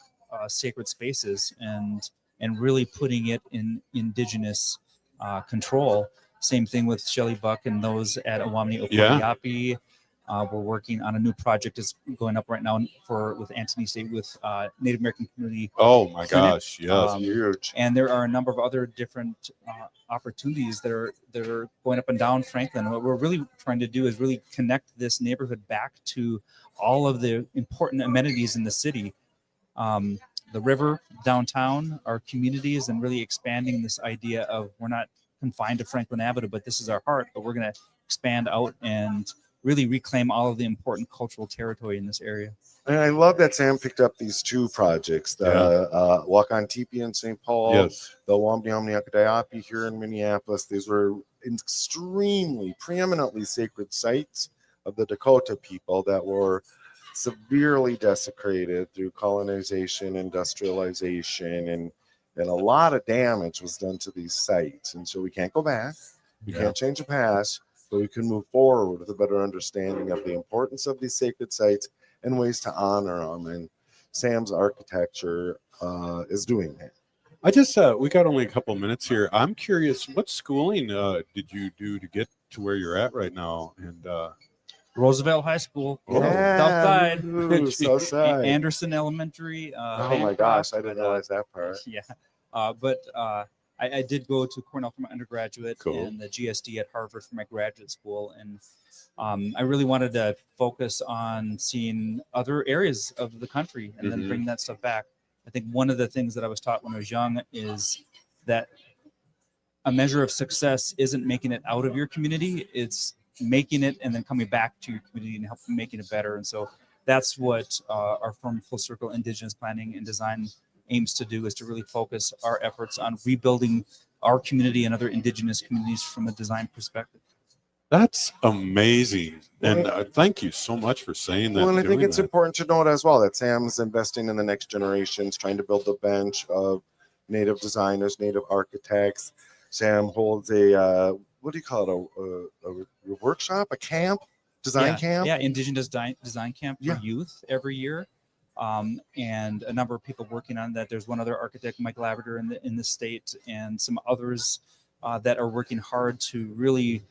sacred spaces and really putting it in indigenous control. Same thing with Shelley Buck and those at Awamni Okoliapi. We're working on a new project that's going up right now with Antony State with Native American Community. Oh my Clinic. gosh, yes, huge. And there are a number of other different opportunities that are going up and down Franklin. What we're really trying to do is really connect this neighborhood back to all of the important amenities in the city. The river, downtown, our communities, and really expanding this idea of we're not confined to Franklin Avenue, but this is our heart, but we're going to expand out and really reclaim all of the important cultural territory in this area. And I love that Sam picked up these two projects, the Walk on Teepee in St. Paul, Yes. the Wamni Omni Akadayapi here in Minneapolis. These were extremely, preeminently sacred sites of the Dakota people that were severely desecrated through colonization, industrialization, and a lot of damage was done to these sites. And so we can't go back. We can't change the past, but we can move forward with a better understanding of the importance of these sacred sites and ways to honor them. And Sam's architecture is doing that. I just we got only a couple minutes here. I'm curious, what schooling did you do to get to where you're at right now? And Roosevelt High School, Yeah, Southside, ooh, Southside. Anderson Elementary. Oh my gosh, I didn't realize that part. Yeah, but I did go to Cornell for my undergraduate Cool. and the GSD at Harvard for my graduate school. And I really wanted to focus on seeing other areas of the country and then bring that stuff back. I think one of the things that I was taught when I was young is that a measure of success isn't making it out of your community, it's making it and then coming back to your community and helping making it better. And so that's what our firm Full Circle Indigenous Planning and Design aims to do, is to really focus our efforts on rebuilding our community and other indigenous communities from a design perspective. that's amazing. And thank you so much for saying that. Well, and I think doing it's that. important to note as well that Sam's investing in the next generations, trying to build a bench of Native designers, Native architects. Sam holds a, what do you call it, a workshop, a camp, design camp? Yeah, Indigenous Design Camp for youth every year. And a number of people working on that. There's one other architect, Mike Lavender, in the state, and some others that are working hard to really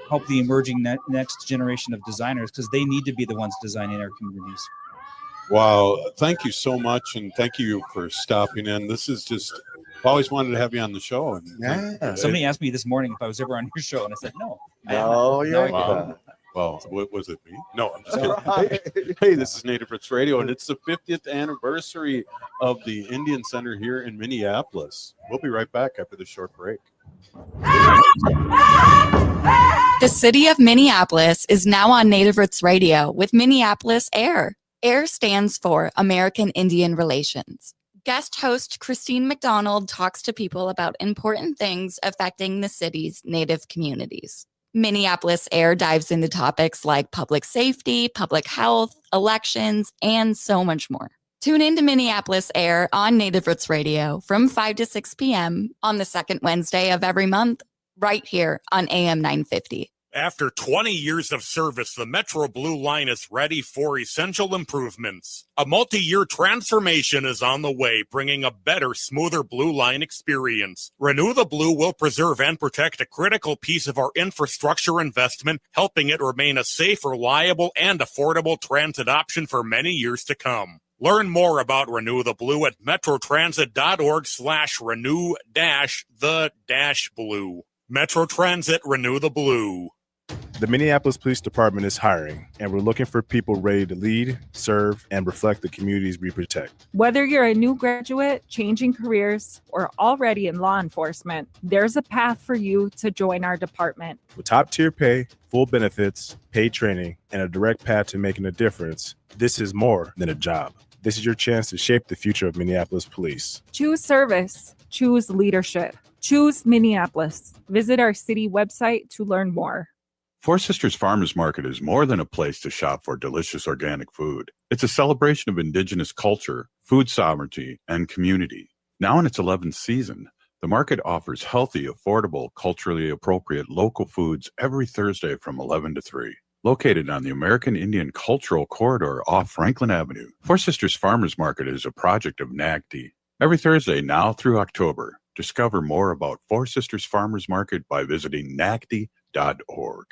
help the emerging next generation of designers, because they need to be the ones designing our communities. Wow, thank you so much, and thank you for stopping in. This is just, I've always wanted to have you on the show. And Somebody asked me this morning if I was ever on your show, and I said no. No, you're I not. couldn't. Well, what was it me? No, I'm just kidding. Hey, this is Native Roots Radio, and it's the 50th anniversary of the Indian Center here in Minneapolis. We'll be right back after this short break. The city of Minneapolis is now on Native Roots Radio with Minneapolis AIR. AIR stands for American Indian Relations. Guest host Christine McDonald talks to people about important things affecting the city's Native communities. Minneapolis AIR dives into topics like public safety, public health, elections, and so much more. Tune in to Minneapolis AIR on Native Roots Radio from 5 to 6 p.m. on the second Wednesday of every month, right here on AM 950. After 20 years of service, the Metro Blue Line is ready for essential improvements. A multi-year transformation is on the way, bringing a better, smoother Blue Line experience. Renew the Blue will preserve and protect a critical piece of our infrastructure investment, helping it remain a safe, reliable, and affordable transit option for many years to come. Learn more about Renew the Blue at metrotransit.org/renew-the-blue. Metro Transit, Renew the Blue. The Minneapolis Police Department is hiring, and we're looking for people ready to lead, serve, and reflect the communities we protect. Whether you're a new graduate, changing careers, or already in law enforcement, there's a path for you to join our department. With top-tier pay, full benefits, paid training, and a direct path to making a difference, this is more than a job. This is your chance to shape the future of Minneapolis police. Choose service. Choose leadership. Choose Minneapolis. Visit our city website to learn more. Four Sisters Farmers Market is more than a place to shop for delicious organic food. It's a celebration of Indigenous culture, food sovereignty, and community. Now in its 11th season, the market offers healthy, affordable, culturally appropriate local foods every Thursday from 11 to 3. Located on the American Indian Cultural Corridor off Franklin Avenue, Four Sisters Farmers Market is a project of NACD. Every Thursday now through October, discover more about Four Sisters Farmers Market by visiting nacd.org.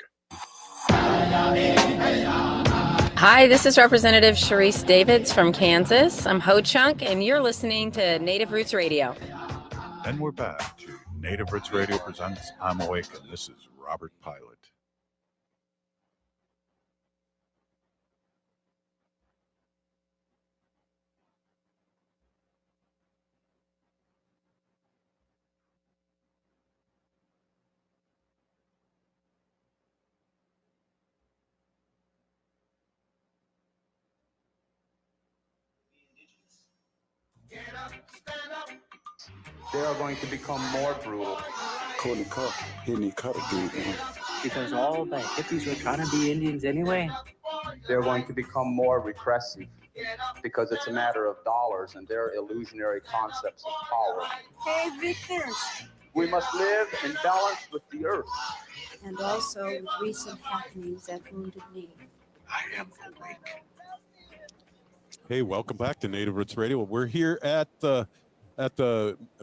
Hi, this is Representative Sharice Davids from Kansas. I'm Ho Chunk, and you're listening to Native Roots Radio. And we're back to Native Roots Radio presents I'm Awake, and this is Robert Pilot. They are going to become more brutal. Because all the hippies were trying to be Indians anyway. They're going to become more repressive because it's a matter of dollars and their illusionary concepts of power. Hey, Victor. We must live in balance with the earth. And also with recent happenings at Wounded Knee. I am awake. Hey, welcome back to Native Roots Radio. We're here at the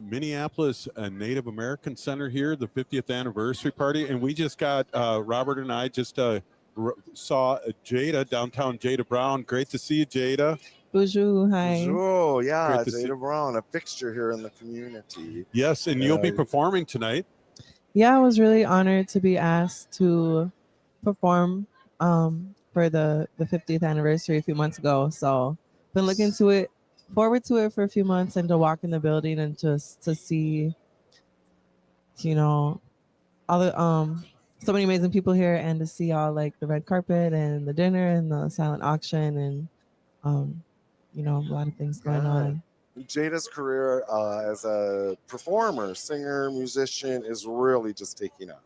Minneapolis Native American Center here, the 50th anniversary party, and we just got Robert and I just saw Jada, downtown Jada Brown. Great to see you, Jada. Bonjour, hi. Bonjour, yeah, Great to see- Jada Brown, a fixture here in the community. Yes, and you'll be performing tonight. Yeah, I was really honored to be asked to perform for the 50th anniversary a few months ago. So been looking forward to it for a few months, and to walk in the building and just to see, all the so many amazing people here, and to see all like the red carpet and the dinner and the silent auction and a lot of things going on. Jada's career as a performer, singer, musician is really just taking off.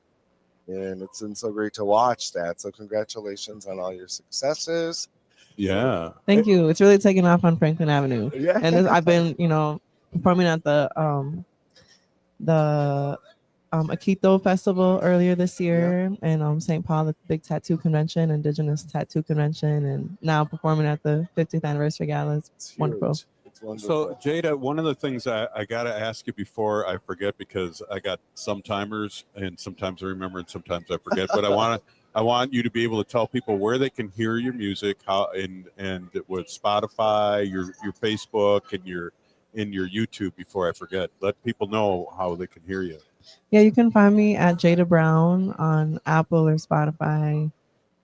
And it's been so great to watch that. So congratulations on all your successes. Yeah. Thank you. It's really taken off on Franklin Avenue. Yeah. And I've been, performing at the Akito Festival earlier this year, and St. Paul, the big tattoo convention, Indigenous Tattoo Convention, and now performing at the 50th anniversary gala. It's wonderful. It's wonderful. So, Jada, one of the things I got to ask you before I forget, because I got some timers, and sometimes I remember and sometimes I forget, but I want you to be able to tell people where they can hear your music, how and with Spotify, your Facebook, and your YouTube. Before I forget, let people know how they can hear you. Yeah, you can find me at Jada Brown on Apple or Spotify,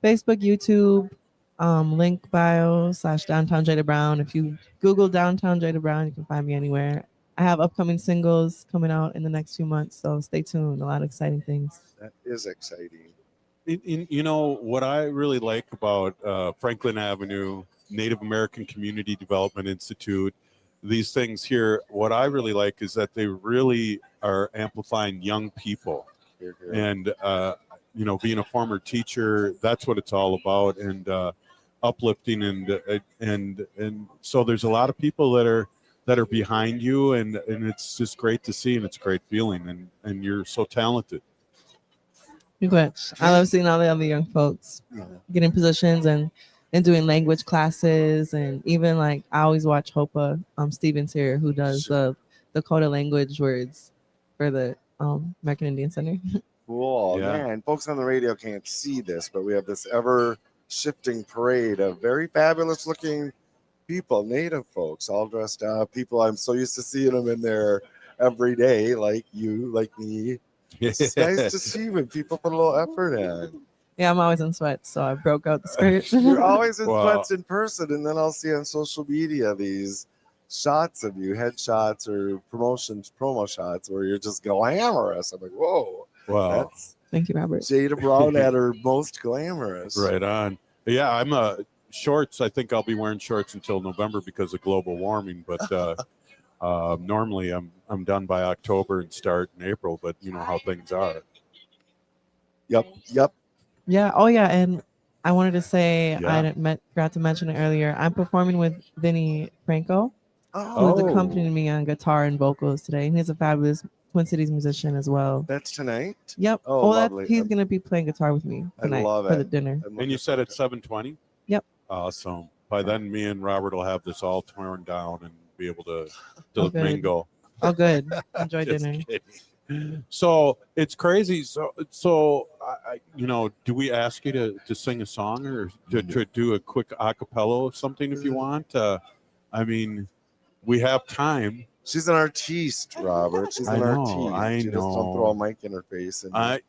Facebook, YouTube, link bio / Downtown Jada Brown. If you Google Downtown Jada Brown, you can find me anywhere. I have upcoming singles coming out in the next few months, so stay tuned. A lot of exciting things. That is exciting. What I really like about Franklin Avenue, Native American Community Development Institute, these things here, what I really like is that they really are amplifying young people. And being a former teacher, that's what it's all about, and uplifting, and so there's a lot of people that are behind you, and it's just great to see, and it's a great feeling, and you're so talented. You bet. I love seeing all the other young folks getting positions and doing language classes, and even like I always watch Hopa Stevens here, who does the Dakota language words for the American Indian Center. Cool. Yeah. Man, folks on the radio can't see this, but we have this ever shifting parade of very fabulous looking people, Native folks, all dressed up. People I'm so used to seeing them in there every day, like you, like me. It's nice to see when people put a little effort in. Yeah, I'm always in sweats, so I broke out the skirt. You're always in Wow. sweats in person, and then I'll see on social media these shots of you, headshots or promo shots where you're just glamorous. I'm like, whoa. Wow. That's Thank you, Robert. Jada Brown at her most glamorous. Right on. Yeah, I'm shorts. I think I'll be wearing shorts until November because of global warming. But normally I'm done by October and start in April. But you know how things are. Yep. Yeah. Oh, yeah. And I wanted to say, Yeah. I forgot to mention it earlier. I'm performing with Vinny Franco, Oh, who's accompanying me on guitar and vocals today. And he's a fabulous Twin Cities musician as well. that's tonight. Yep. Oh, Well, lovely. he's going to be playing guitar with me I tonight love for it. the dinner. I'm And looking you said forward it's 7:20. Yep. Awesome. By then, me and Robert will have this all torn down and be able to Oh, good. mingle. Oh, good. Enjoy Just dinner. kidding. So it's crazy. So do we ask you to sing a song or to do a quick a cappella of something if you want? I mean, we have time. She's an artiste, Robert. She's an artiste. I She just don't throw a mic in her face. And I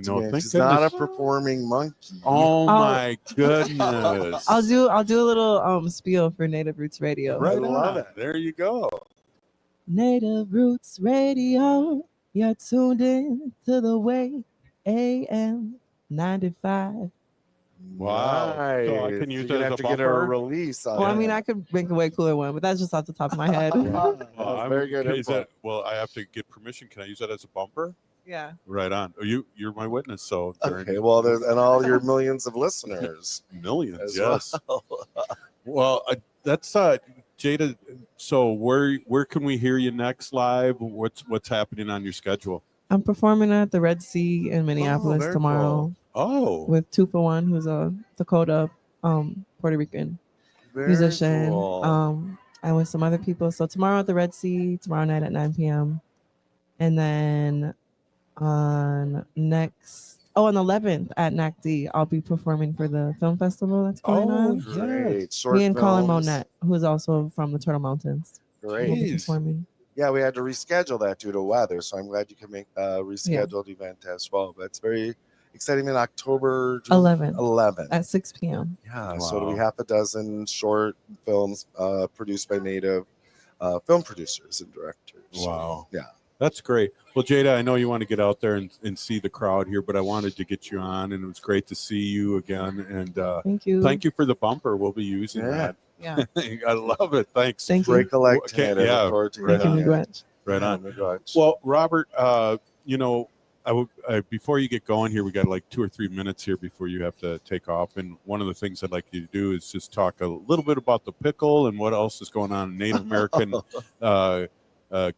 know. Thank she's not a goodness. performing monkey. Oh my goodness! I'll do a little spiel for Native Roots Radio. Right on. There you go. Native Roots Radio, you're tuned in to the way AM 95. Wow. So I can use You're that gonna as have a to get her a bumper? release on Well, I that. mean, I could make a way cooler one, but that's just off the top of my head. Very good Is input. that, well, I have to get permission. Can I use that as a bumper? Yeah. Right on. Oh, you're my witness. So Okay, well, there's and all your millions of listeners. Millions, as yes. well. Well, that's Jada. So where can we hear you next live? What's happening on your schedule? I'm performing at the Red Sea in Minneapolis very tomorrow. Oh. With 2 for 1, who's a Dakota, Puerto Rican Very musician. cool. And with some other people. So tomorrow at the Red Sea, tomorrow night at 9 p.m. And then on the 11th at NACD, I'll be performing for the film festival that's going on. Great. Short Me and Colin films. Monette, who is also from the Turtle Mountains. Great. Will be performing. Yeah, we had to reschedule that due to weather, so I'm glad you could make a rescheduled event as well. But it's very exciting in October 11th. At 6 p.m. Yeah, so it'll be half a dozen short films produced by Native film producers and directors. Wow. Yeah. That's great. Well, Jada, I know you want to get out there and see the crowd here, but I wanted to get you on, and it was great to see you again. And thank you. Thank you for the bumper. We'll be using that. Yeah. I love it. Thanks. Thank you. Recollect. Okay, Native, yeah. look forward to Right hearing on. it. Right Yeah, on. miigwech. Well, Robert, before you get going here, we got like 2 or 3 minutes here before you have to take off. And one of the things I'd like you to do is just talk a little bit about the pickle and what else is going on in Native American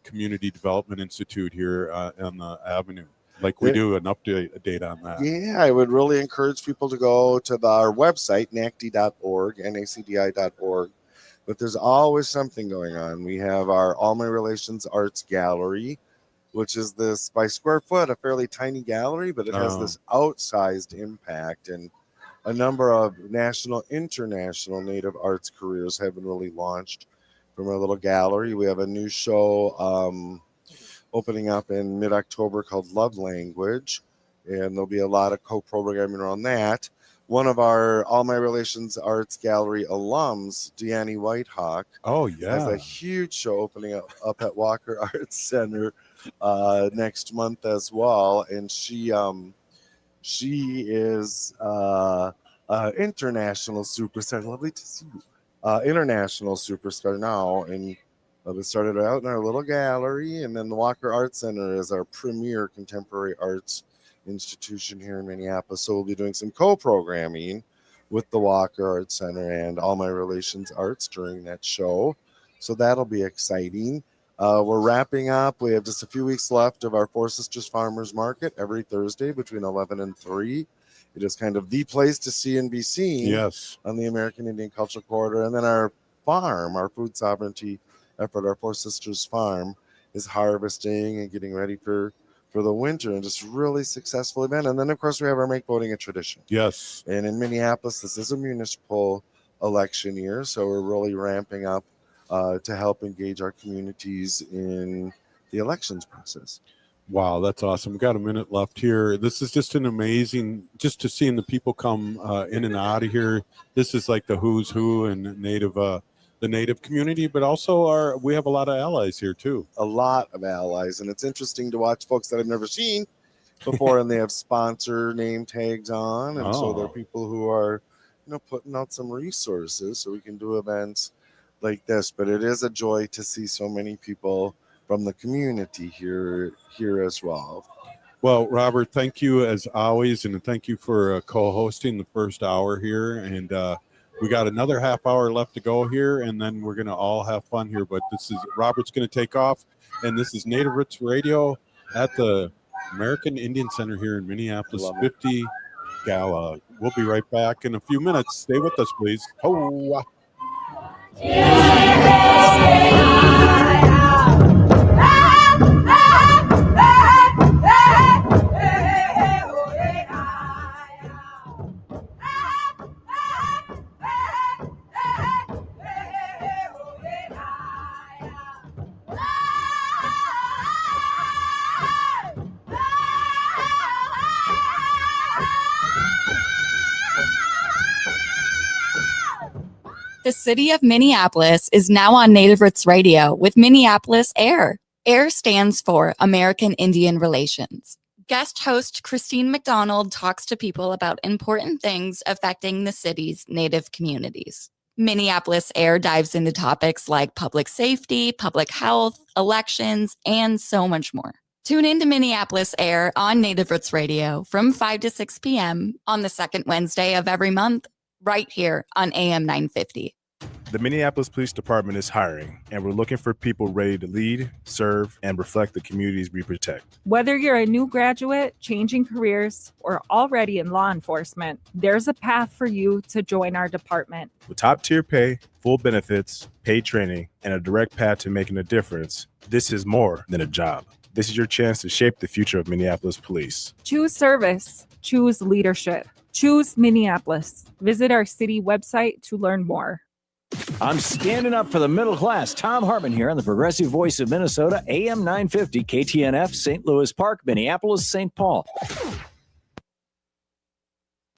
Community Development Institute here on the Avenue. Like we do an update on that. Yeah, I would really encourage people to go to our website, nacdi.org, nacdi.org. But there's always something going on. We have our All My Relations Arts Gallery, which is this, by square foot, a fairly tiny gallery, but it has this outsized impact. And a number of national, international Native arts careers have been really launched from our little gallery. We have a new show opening up in mid-October called Love Language, and there'll be a lot of co-programming around that. One of our All My Relations Arts Gallery alums, Deanne Whitehawk, has a huge show opening up at Walker Arts Center next month as well, and she is international superstar. Lovely to see you. International superstar now, and we started out in our little gallery, and then the Walker Arts Center is our premier contemporary arts institution here in Minneapolis. So we'll be doing some co-programming with the Walker Arts Center and All My Relations Arts during that show. So that'll be exciting. We're wrapping up. We have just a few weeks left of our Four Sisters Farmers Market every Thursday between 11 and 3. It is kind of the place to see and be seen. Yes. On the American Indian Cultural Corridor. And then our farm, our food sovereignty effort, our Four Sisters Farm, is harvesting and getting ready for the winter, and just really successful event. And then, of course, we have our Make Voting a Tradition. Yes. And in Minneapolis, this is a municipal election year, so we're really ramping up to help engage our communities in the elections process. Wow, that's awesome. We've got a minute left here. This is just an amazing, just to seeing the people come in and out of here. This is like the who's who in the Native community, but also we have a lot of allies here too. A lot of allies, and it's interesting to watch folks that I've never seen before, and they have sponsor name tags on, and so they're people who are, putting out some resources so we can do events like this. But it is a joy to see so many people from the community here as well. Well, Robert, thank you as always, and thank you for co-hosting the first hour here. And we got another half hour left to go here, and then we're going to all have fun here. But Robert's going to take off, and this is Native Roots Radio at the American Indian Center here in Minneapolis 50 Gala. We'll be right back in a few minutes. Stay with us, please. Ho! Ah! The city of Minneapolis is now on Native Roots Radio with Minneapolis AIR. AIR stands for American Indian Relations. Guest host Christine McDonald talks to people about important things affecting the city's Native communities. Minneapolis AIR dives into topics like public safety, public health, elections, and so much more. Tune in to Minneapolis AIR on Native Roots Radio from 5 to 6 p.m. on the second Wednesday of every month, right here on AM 950. The Minneapolis Police Department is hiring, and we're looking for people ready to lead, serve, and reflect the communities we protect. Whether you're a new graduate, changing careers, or already in law enforcement, there's a path for you to join our department. With top-tier pay, full benefits, paid training, and a direct path to making a difference, this is more than a job. This is your chance to shape the future of Minneapolis police. Choose service. Choose leadership. Choose Minneapolis. Visit our city website to learn more. I'm standing up for the middle class. Tom Hartman here on the Progressive Voice of Minnesota, AM 950, KTNF, St. Louis Park, Minneapolis, St. Paul.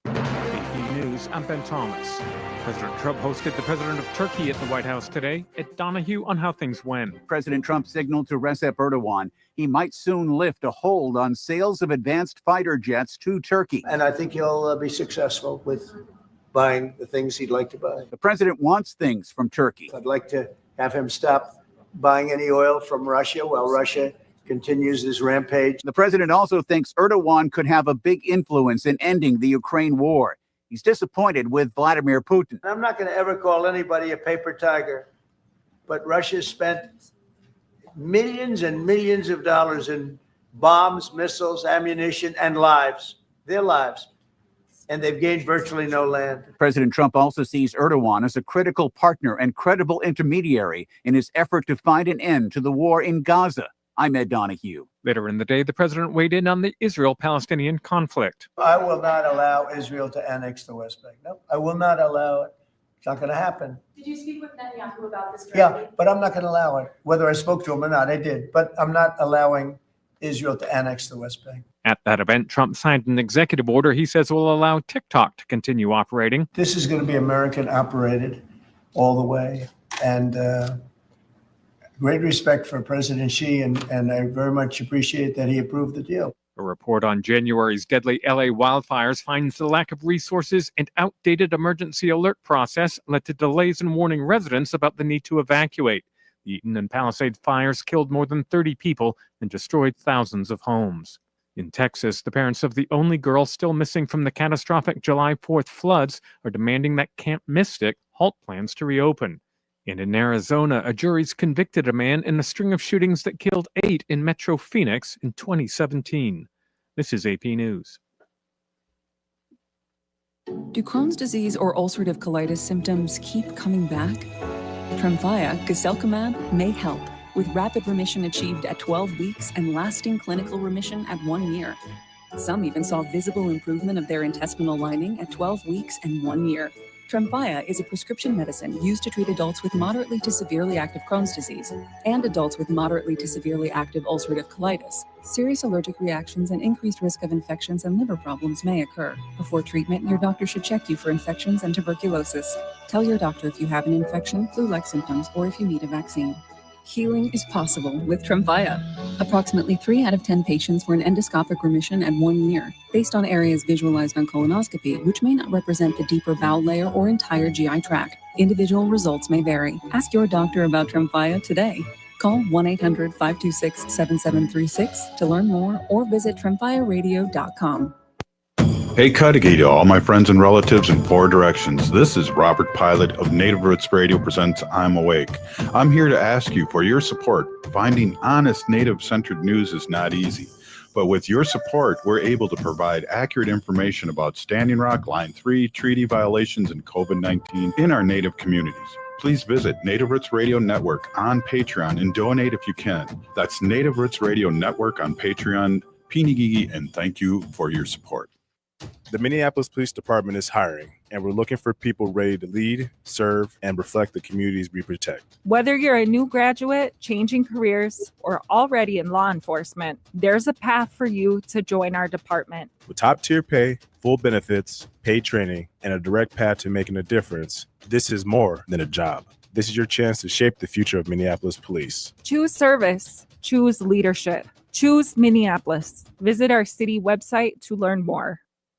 AP News, I'm Ben Thomas. President Trump hosted the president of Turkey at the White House today. Ed Donahue on how things went. President Trump signaled to Recep Erdogan he might soon lift a hold on sales of advanced fighter jets to Turkey. And I think he'll be successful with buying the things he'd like to buy. The president wants things from Turkey. I'd like to have him stop buying any oil from Russia while Russia continues this rampage. The president also thinks Erdogan could have a big influence in ending the Ukraine war. He's disappointed with Vladimir Putin. I'm not going to ever call anybody a paper tiger, but Russia spent millions and millions of dollars in bombs, missiles, ammunition, and lives, their lives. And they've gained virtually no land. President Trump also sees Erdogan as a critical partner and credible intermediary in his effort to find an end to the war in Gaza. I'm Ed Donahue. Later in the day, the president weighed in on the Israel-Palestinian conflict. I will not allow Israel to annex the West Bank. No, I will not allow it. It's not going to happen. Did you speak with Netanyahu about this? Yeah, but I'm not going to allow it. Whether I spoke to him or not, I did. But I'm not allowing Israel to annex the West Bank. At that event, Trump signed an executive order he says will allow TikTok to continue operating. This is going to be American operated all the way. And great respect for President Xi, and I very much appreciate that he approved the deal. A report on January's deadly LA wildfires finds the lack of resources and outdated emergency alert process led to delays in warning residents about the need to evacuate. The Eaton and Palisades fires killed more than 30 people and destroyed thousands of homes. In Texas, the parents of the only girl still missing from the catastrophic July 4th floods are demanding that Camp Mystic halt plans to reopen. And in Arizona, a jury's convicted a man in a string of shootings that killed 8 in Metro Phoenix in 2017. This is AP News. Do Crohn's disease or ulcerative colitis symptoms keep coming back? Tremfya, guselkumab, may help, with rapid remission achieved at 12 weeks and lasting clinical remission at 1 year. Some even saw visible improvement of their intestinal lining at 12 weeks and 1 year. Tremfya is a prescription medicine used to treat adults with moderately to severely active Crohn's disease and adults with moderately to severely active ulcerative colitis. Serious allergic reactions and increased risk of infections and liver problems may occur. Before treatment, your doctor should check you for infections and tuberculosis. Tell your doctor if you have an infection, flu-like symptoms, or if you need a vaccine. Healing is possible with Tremfya. Approximately 3 out of 10 patients were in endoscopic remission at 1 year, based on areas visualized on colonoscopy, which may not represent the deeper bowel layer or entire GI tract. Individual results may vary. Ask your doctor about Tremfya today. Call 1-800-526-7736 to learn more or visit tremfyaradio.com. Hey, Cudahy to all my friends and relatives in 4 directions. This is Robert Pilot of Native Roots Radio presents I'm Awake. I'm here to ask you for your support. Finding honest Native-centered news is not easy, but with your support, we're able to provide accurate information about Standing Rock, Line 3, treaty violations, and COVID-19 in our Native communities. Please visit Native Roots Radio Network on Patreon and donate if you can. That's Native Roots Radio Network on Patreon. Pinigigi, and thank you for your support. The Minneapolis Police Department is hiring, and we're looking for people ready to lead, serve, and reflect the communities we protect. Whether you're a new graduate, changing careers, or already in law enforcement, there's a path for you to join our department. With top-tier pay, full benefits, paid training, and a direct path to making a difference, this is more than a job. This is your chance to shape the future of Minneapolis police. Choose service. Choose leadership. Choose Minneapolis. Visit our city website to learn more.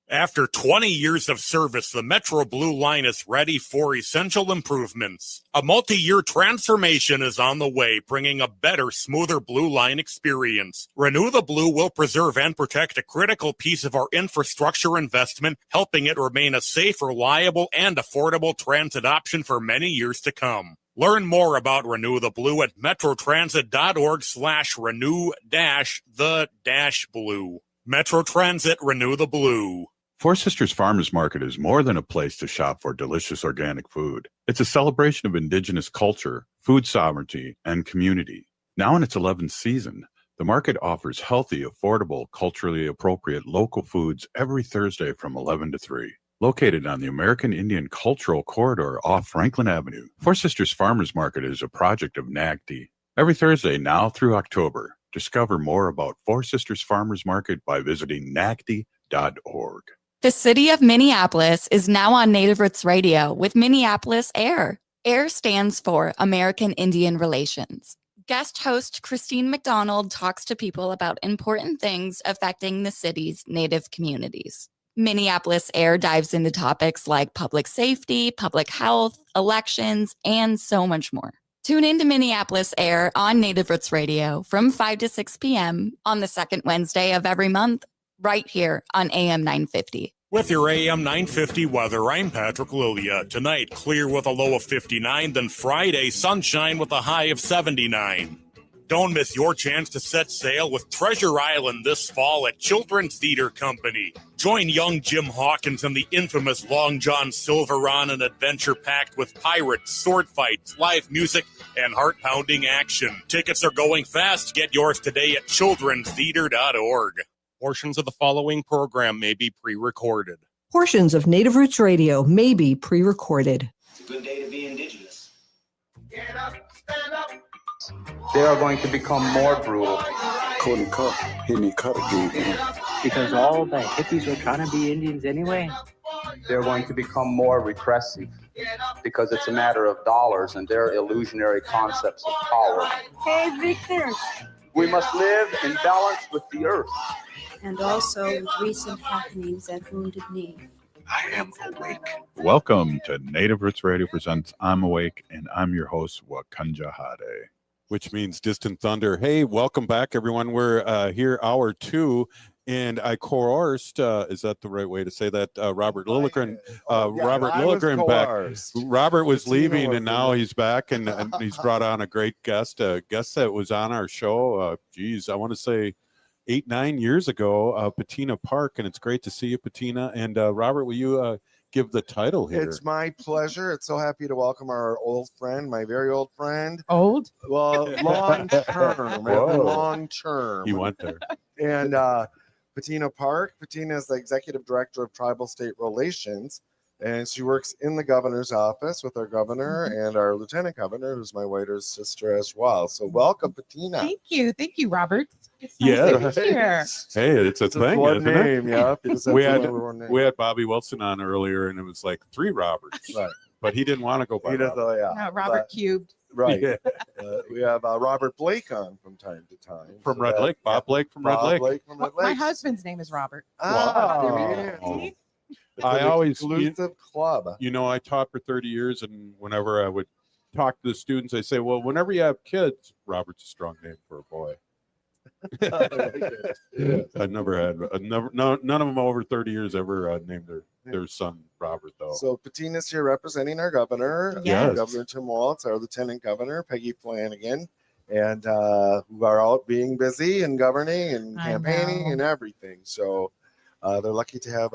After 20 years of service, the Metro Blue Line is ready for essential improvements. A multi-year transformation is on the way, bringing a better, smoother Blue Line experience. Renew the Blue will preserve and protect a critical piece of our infrastructure investment, helping it remain a safe, reliable, and affordable transit option for many years to come. Learn more about Renew the Blue at metrotransit.org/renew-the-blue. Metro Transit, Renew the Blue. Four Sisters Farmers Market is more than a place to shop for delicious organic food. It's a celebration of indigenous culture, food sovereignty, and community. Now in its 11th season, the market offers healthy, affordable, culturally appropriate local foods every Thursday from 11 to 3. Located on the American Indian Cultural Corridor off Franklin Avenue, Four Sisters Farmers Market is a project of NACD. Every Thursday now through October, discover more about Four Sisters Farmers Market by visiting nacd.org. The city of Minneapolis is now on Native Roots Radio with Minneapolis AIR. AIR stands for American Indian Relations. Guest host Christine McDonald talks to people about important things affecting the city's Native communities. Minneapolis AIR dives into topics like public safety, public health, elections, and so much more. Tune in to Minneapolis AIR on Native Roots Radio from 5 to 6 p.m. on the second Wednesday of every month, right here on AM 950. With your AM 950 weather, I'm Patrick Lilia. Tonight, clear with a low of 59, then Friday, sunshine with a high of 79. Don't miss your chance to set sail with Treasure Island this fall at Children's Theater Company. Join young Jim Hawkins and the infamous Long John Silver on an adventure packed with pirates, sword fights, live music, and heart-pounding action. Tickets are going fast. Get yours today at childrenstheater.org. Portions of the following program may be pre-recorded. Portions of Native Roots Radio may be pre-recorded. It's a good day to be indigenous. Get up, stand up. They are going to become more brutal. Couldn't cut. Hit me cut again. Because all the hippies were trying to be Indians anyway. They're going to become more repressive because it's a matter of dollars and their illusionary concepts of power. Hey, Victor. We must live in balance with the earth. And also with recent happenings at Wounded Knee. I am awake. Welcome to Native Roots Radio presents I'm Awake, and I'm your host, Wakanja Hade. Which means distant thunder. Hey, welcome back, everyone. We're here, hour 2, and I coerced. Is that the right way to say that? Robert Lilligren. Robert Lilligren back. Robert was leaving, and now he's back, and he's brought on a great guest. A guest that was on our show. I want to say 8-9 years ago. Patina Park, and it's great to see you, Patina. And Robert, will you give the title here? It's my pleasure. It's so happy to welcome our old friend, my very old friend. Old? Well, long term. Long term. You went there. And Patina Park. Patina is the executive director of Tribal State Relations, and she works in the governor's office with our governor and our lieutenant governor, who's my whiter sister as well. So welcome, Patina. Thank you, Robert. It's Yeah. nice to be here. Hey, it's a thing, one isn't name, it? yeah. We had Bobby Wilson on earlier, and it was like 3 Roberts. Right. But he didn't want to go by He doesn't, Robert. yeah. No, Robert cubed. Right. Yeah. We have Robert Blake on from time to time. From Red Lake. Bob Blake from Red Lake. Blake from Red My Lake. husband's name is Robert. Oh. See? It's I an always- exclusive club. You know, I taught for 30 years, and whenever I would talk to the students, I say, well, whenever you have kids, Robert's a strong name for a boy. I never had, none of them over 30 years ever named their son Robert, though. So Patina's here representing our governor, Yes. Governor Tim Walz, our lieutenant governor, Peggy Flanagan, and who are out being busy and governing and I campaigning know. and everything. So they're lucky to have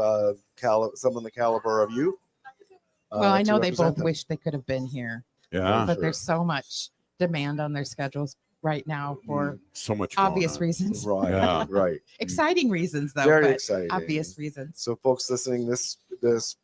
someone the caliber of you. Well, I to know they represent both them. wish they could have been here, Yeah. but there's so much demand on their schedules right now for So much going obvious on. reasons. Right, Yeah. right. Exciting reasons, though. Very but exciting. Obvious reasons. So, folks listening, this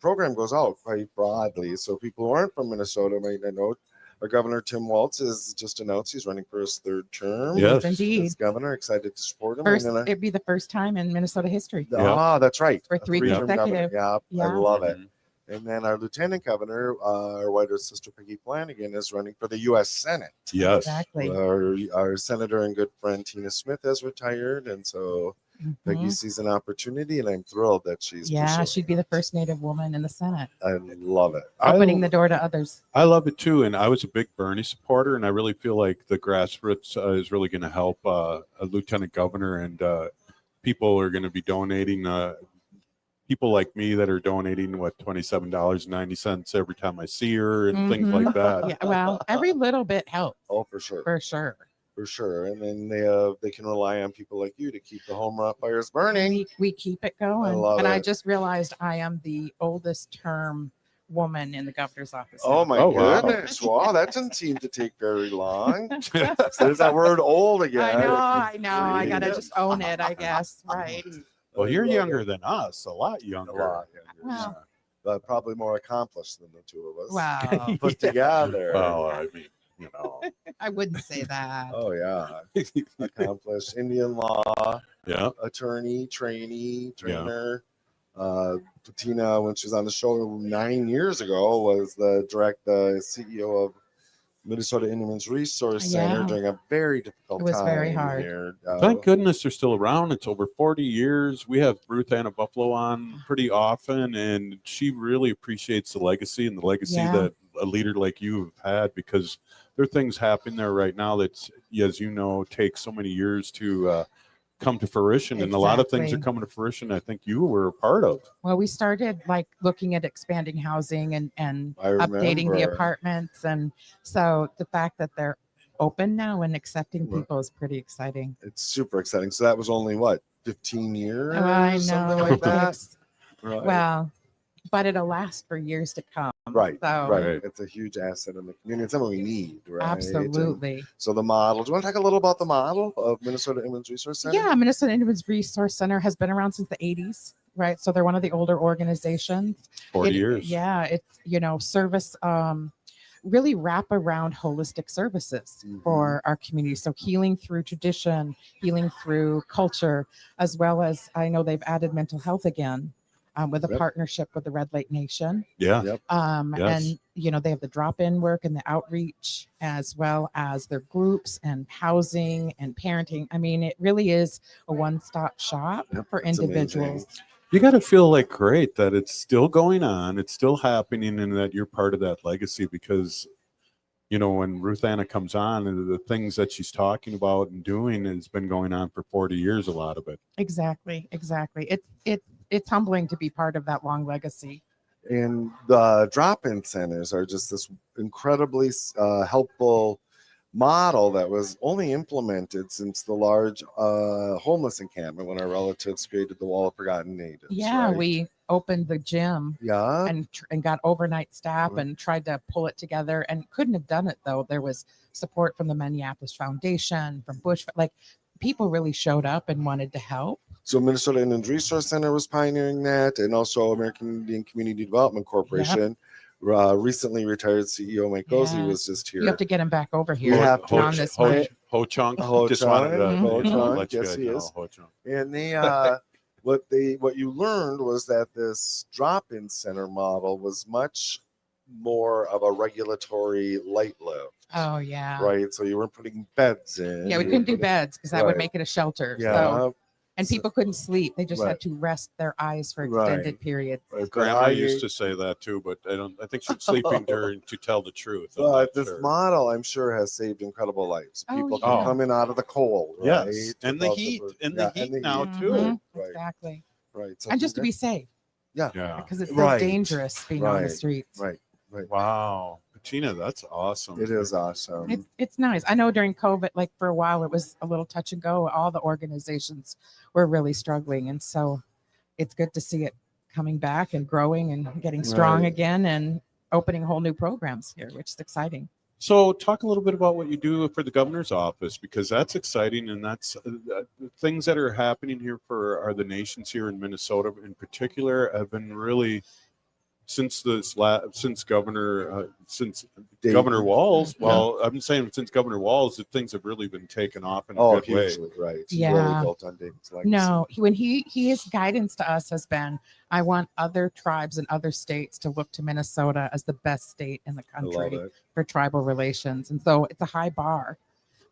program goes out quite broadly. So, people who aren't from Minnesota might not know. Our Governor Tim Walz has just announced he's running for his third term. Yes. Indeed. As governor, excited to support him. First, And then it'd be the first time in Minnesota history. that's right. For three Three-term governor. consecutive. Yeah, Yeah. I love it. And then our lieutenant governor, our whiter sister Peggy Flanagan, is running for the U.S. Senate. Yes. Exactly. Our senator and good friend Tina Smith has retired, and so Peggy sees an opportunity, and I'm thrilled that she's pursuing. She'd be the first Native woman in the Senate, I love it. opening the door to others. I love it too, and I was a big Bernie supporter, and I really feel like the grassroots is really going to help a lieutenant governor, and people are going to be donating. People like me that are donating $27.90 every time I see her and things like that. Yeah, well, every little bit helps. Oh, for sure. For sure. For sure. And then they can rely on people like you to keep the home fires burning. We keep it going. I love I it. just realized I am the oldest term woman in the governor's office. Oh my wow. goodness. Wow, that doesn't seem to take very long. So there's that word old again. I know. I gotta just own it, I guess. Right. Well, you're younger than us, a lot younger. A lot younger. Well, probably more accomplished than the two of us. Wow. Put together. Well, I mean, you know. I wouldn't say that. Oh yeah. Accomplished Indian law, Yeah. attorney, trainer. Tina, when she was on the show 9 years ago, was the CEO of Minnesota Indians Resource Center during a very difficult time. It was very hard. Here. Thank goodness they're still around. It's over 40 years. We have Ruth Anna Buffalo on pretty often, and she really appreciates the legacy and the legacy that a leader like you have had, because there are things happening there right now that, as you know, take so many years to come to fruition. And a lot of things are coming to fruition I think you were a part of. Well, we started like looking at expanding housing and I updating the remember. apartments. And so the fact that they're open now and accepting people is pretty exciting. It's super exciting. So that was only what, 15 years? I know. Something like that. Right. Well, but it'll last for years to come. Right. So, Right. It's a huge asset in the community. It's something we need, right? Absolutely. And so the model. Do you want to talk a little about the model of Minnesota Indians Resource Center? Yeah, Minnesota Indians Resource Center has been around since the 80s, right? So they're one of the older organizations. 40 years. Yeah, it's, service, really wrap around holistic services for our community. So healing through tradition, healing through culture, as well as I know they've added mental health again. With a partnership with the Red Lake Nation. Yeah. Yep. And, they have the drop-in work and the outreach, as well as their groups and housing and parenting. I mean, it really is a one-stop shop for individuals. You got to feel like great that it's still going on, it's still happening, and that you're part of that legacy, because when Ruth Anna comes on, and the things that she's talking about and doing has been going on for 40 years, a lot of it. Exactly. It's humbling to be part of that long legacy. And the drop-in centers are just this incredibly helpful model that was only implemented since the large homeless encampment when our relatives created the Wall of Forgotten Natives. Yeah, right? we opened the gym. Yeah. And got overnight staff and tried to pull it together and couldn't have done it though. There was support from the Minneapolis Foundation, from Bush, like people really showed up and wanted to help. So Minnesota Indians Resource Center was pioneering that, and also American Indian Community Development Corporation. Recently retired CEO Mike Gozy was just here. You have to get him back over here. You have on this mic. Ho Chunk. Ho Just Chunk, wanted to Ho Chunk, let you yes, guys he know, is. Ho Chunk. And they what you learned was that this drop-in center model was much more of a regulatory light lift. Oh yeah. Right. So you weren't putting beds in. Yeah, we couldn't do beds because that would make it a shelter. Yeah. So, and people couldn't sleep. They just had to rest their eyes for extended periods. Grandma used to say that too, but I think she's sleeping during to tell the truth. But this model, I'm sure, has saved incredible lives. People can come in out of the cold, right? Yes, and the heat, now too. Right. Exactly. Right. And just to be safe. Yeah. Because it's so dangerous being on the streets. Right. Wow. Tina, that's awesome. It is awesome. It's nice. I know during COVID, like for a while, it was a little touch and go. All the organizations were really struggling. And so it's good to see it coming back and growing and getting strong again and opening whole new programs here, which is exciting. So talk a little bit about what you do for the governor's office, because that's exciting, and that's things that are happening here for the nations here in Minnesota in particular have been really since Governor Walz. Well, I'm saying since Governor Walz, that things have really been taken off in a good way. Hugely, right. He Yeah. really built on David's legacy. No, his guidance to us has been, I want other tribes and other states to look to Minnesota as the best state in the country it. for tribal relations. And so it's a high bar.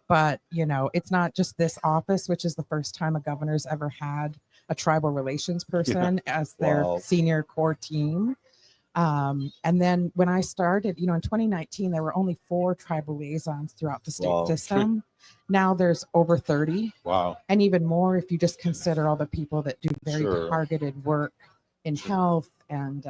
But, it's not just this office, which is the first time a governor's ever had a tribal relations person as their senior core team. And then when I started, in 2019, there were only 4 tribal liaisons throughout the state system. Now there's over 30. Wow. And even more if you just consider all the people that do very targeted work in health and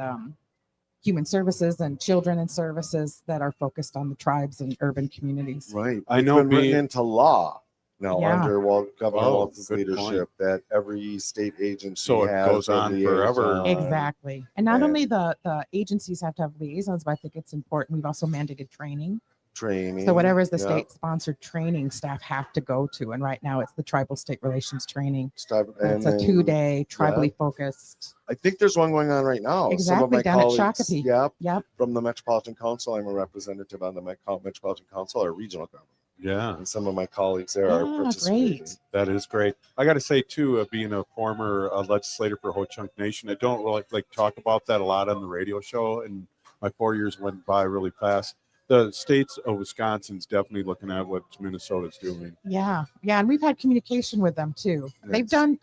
human services and children and services that are focused on the tribes and urban communities. Right. I know it's been written into law now under Governor Walz's good leadership that every state agency So it has goes a on forever. liaison. Exactly. And not only the agencies have to have liaisons, but I think it's important. We've also mandated training. So whatever is the state-sponsored training staff have to go to. And right now it's the Tribal State Relations Training. It's a 2-day, tribally focused. I think there's one going on right now. Some of Exactly, my down at colleagues, Shakopee. Yep. from the Metropolitan Council. I'm a representative on the Metropolitan Council, or regional government. Yeah. And some of my colleagues there are participating. Great. That is great. I got to say, too, being a former legislator for Ho-Chunk Nation, I don't really talk about that a lot on the radio show, and my 4 years went by really fast. The states of Wisconsin's definitely looking at what Minnesota's doing. Yeah. And we've had communication with them too. They've done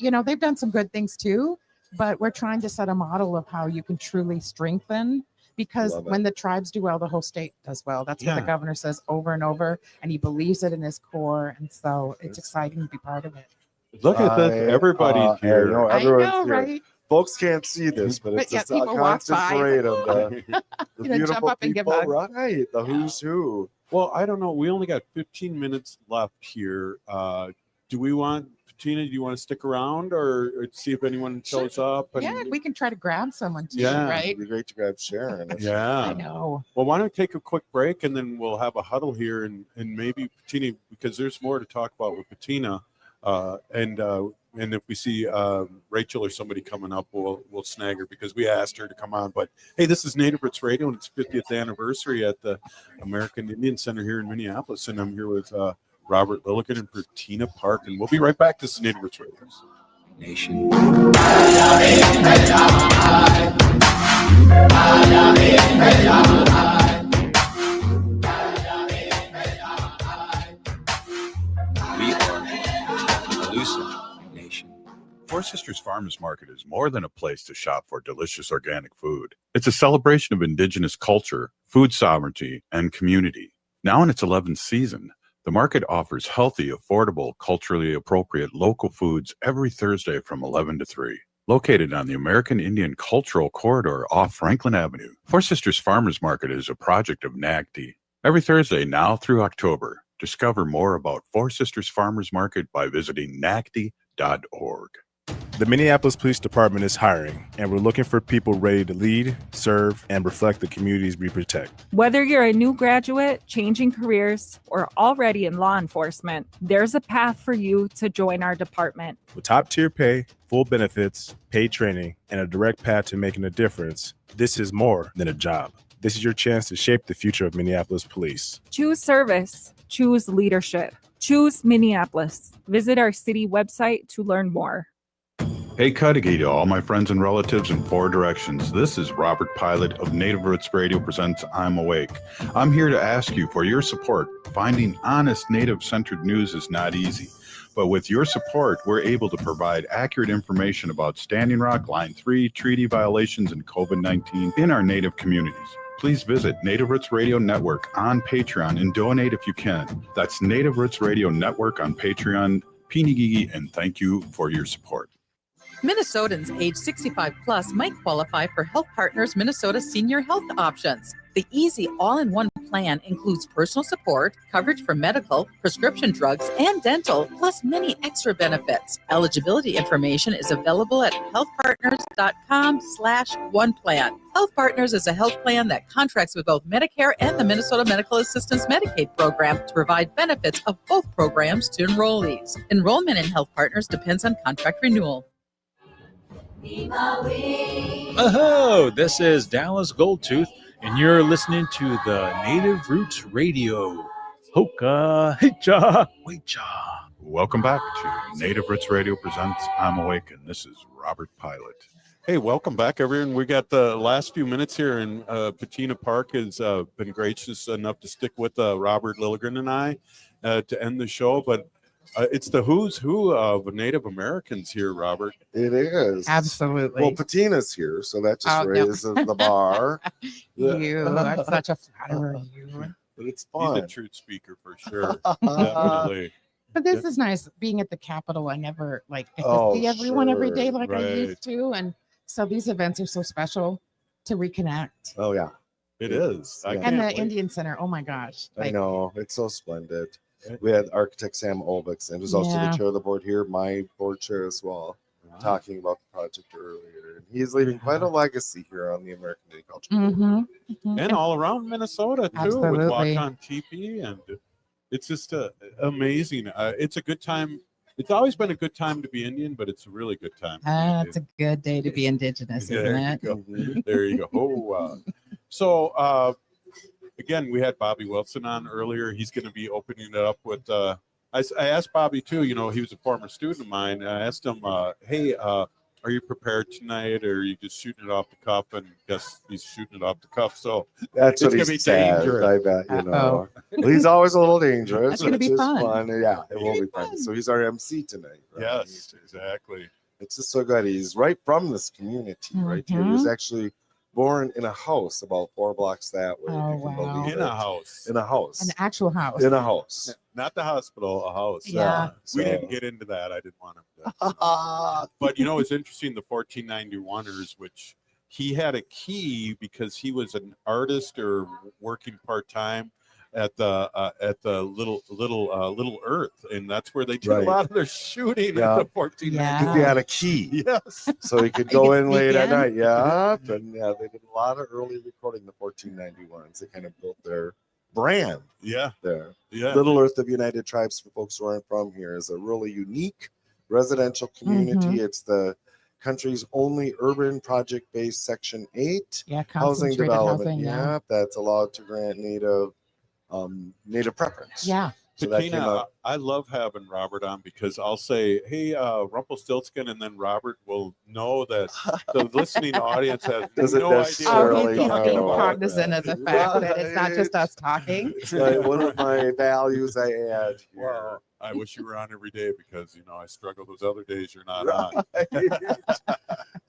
some good things too, but we're trying to set a model of how you can truly strengthen, because when the tribes do well, the whole state does well. That's what the governor says over and over, and he believes it in his core. And so it's exciting to be part of it. Look at that. Everybody here. I know, everyone's here. Right? Folks can't see this, but it's just a constant parade of the beautiful jump up and give people. hugs. Right, the who's who. Well, I don't know. We only got 15 minutes left here. Do we want, Patina, do you want to stick around or see if anyone shows up? And, we can try to grab someone too, right? It'd be great to grab Sharon. Yeah. I know. Well, why don't we take a quick break and then we'll have a huddle here and maybe Patina, because there's more to talk about with Patina. And if we see Rachel or somebody coming up, we'll snag her because we asked her to come on. But hey, this is Native Roots Radio, and it's 50th anniversary at the American Indian Center here in Minneapolis. And I'm here with Robert Lilligan and Patina Park, and we'll be right back. This is Native Roots Radio Nation. Four Sisters Farmers Market is more than a place to shop for delicious organic food. It's a celebration of Indigenous culture, food sovereignty, and community. Now in its 11th season, the market offers healthy, affordable, culturally appropriate local foods every Thursday from 11 to 3. Located on the American Indian Cultural Corridor off Franklin Avenue, Four Sisters Farmers Market is a project of NAGD. Every Thursday now through October, discover more about Four Sisters Farmers Market by visiting nagd.org. The Minneapolis Police Department is hiring, and we're looking for people ready to lead, serve, and reflect the communities we protect. Whether you're a new graduate, changing careers, or already in law enforcement, there's a path for you to join our department. With top-tier pay, full benefits, paid training, and a direct path to making a difference, this is more than a job. This is your chance to shape the future of Minneapolis police. Choose service. Choose leadership. Choose Minneapolis. Visit our city website to learn more. Hey Cudahy to all my friends and relatives in 4 directions. This is Robert Pilot of Native Roots Radio presents I'm Awake. I'm here to ask you for your support. Finding honest Native-centered news is not easy. But with your support, we're able to provide accurate information about Standing Rock, Line 3, treaty violations, and COVID-19 in our Native communities. Please visit Native Roots Radio Network on Patreon and donate if you can. That's Native Roots Radio Network on Patreon. Pinigigi, and thank you for your support. Minnesotans age 65 plus might qualify for Health Partners Minnesota Senior Health Options. The easy all-in-one plan includes personal support, coverage for medical, prescription drugs, and dental, plus many extra benefits. Eligibility information is available at healthpartners.com/oneplan. Health Partners is a health plan that contracts with both Medicare and the Minnesota Medical Assistance Medicaid program to provide benefits of both programs to enrollees. Enrollment in Health Partners depends on contract renewal. Oh, this is Dallas Goldtooth, and you're listening to the Native Roots Radio. Hoka, hicha, wecha. Welcome back to Native Roots Radio presents I'm Awake, and this is Robert Pilot. Hey, welcome back, everyone. We got the last few minutes here, and Patina Park has been gracious enough to stick with Robert Lilligren and I to end the show, but it's the who's who of Native Americans here, Robert. It is. Absolutely. Well, Patina's here, so that just raises the bar. You are such a flatterer, you. But it's He's fun. a truth speaker for sure. Definitely. But this is nice. Being at the Capitol, I never get to see everyone every day like I used to. And so these events are so special to reconnect. Oh, yeah. It is. And the Indian Center, oh my gosh. I know. It's so splendid. We had architect Sam Olvix, and who's also the chair of the board here, my board chair as well, talking about the project earlier. And he's leaving quite a legacy here on the American Indian Culture. And all around Minnesota, too, Absolutely. with Walk on TP. And it's just amazing. It's a good time. It's always been a good time to be Indian, but it's a really good time. It's a good day to be Indigenous, isn't it? There you go. So, again, we had Bobby Wilson on earlier. He's going to be opening it up with. I asked Bobby too. You know, he was a former student of mine. I asked him, "Hey, are you prepared tonight, or are you just shooting it off the cuff?" And guess he's shooting it off the cuff. So That's it's what going to he be said. dangerous. I bet Well, he's always a little dangerous. That's gonna which be is fun. Yeah, it will be fun. So he's our MC tonight. Right? Yes, exactly. It's just so good. He's right from this community, right here. He was actually born in a house about 4 blocks that way. Oh, if you can wow. believe In it. a house. In a house. An actual house. In a house. Not the hospital, a house. Yeah. We So- didn't get into that. I didn't want him to. But you know, it's interesting, the 1491ers, which he had a key because he was an artist or working part-time at the Little Earth, and that's where they did Right. a lot of their shooting Yeah. at the 1491. He had a key. Yes. So he could go in late at night. Yeah. And yeah, they did a lot of early recording, the 1491s. They kind of built their brand Yeah. there. Yeah. Little Earth of United Tribes, for folks who aren't from here, is a really unique residential community. It's the country's only urban project-based Section 8 Yeah, housing concentrated development. housing, yeah. That's allowed to grant native preference. Yeah. So that came Patina, out. I love having Robert on because I'll say, "Hey, Rumpelstiltskin," and then Robert will know that the listening audience has Doesn't no idea necessarily what He's I'm know. talking being about. cognizant of the fact that it's not just us talking. It's like one of my values I add here. Well, I wish you were on every day because I struggle those other days you're not on.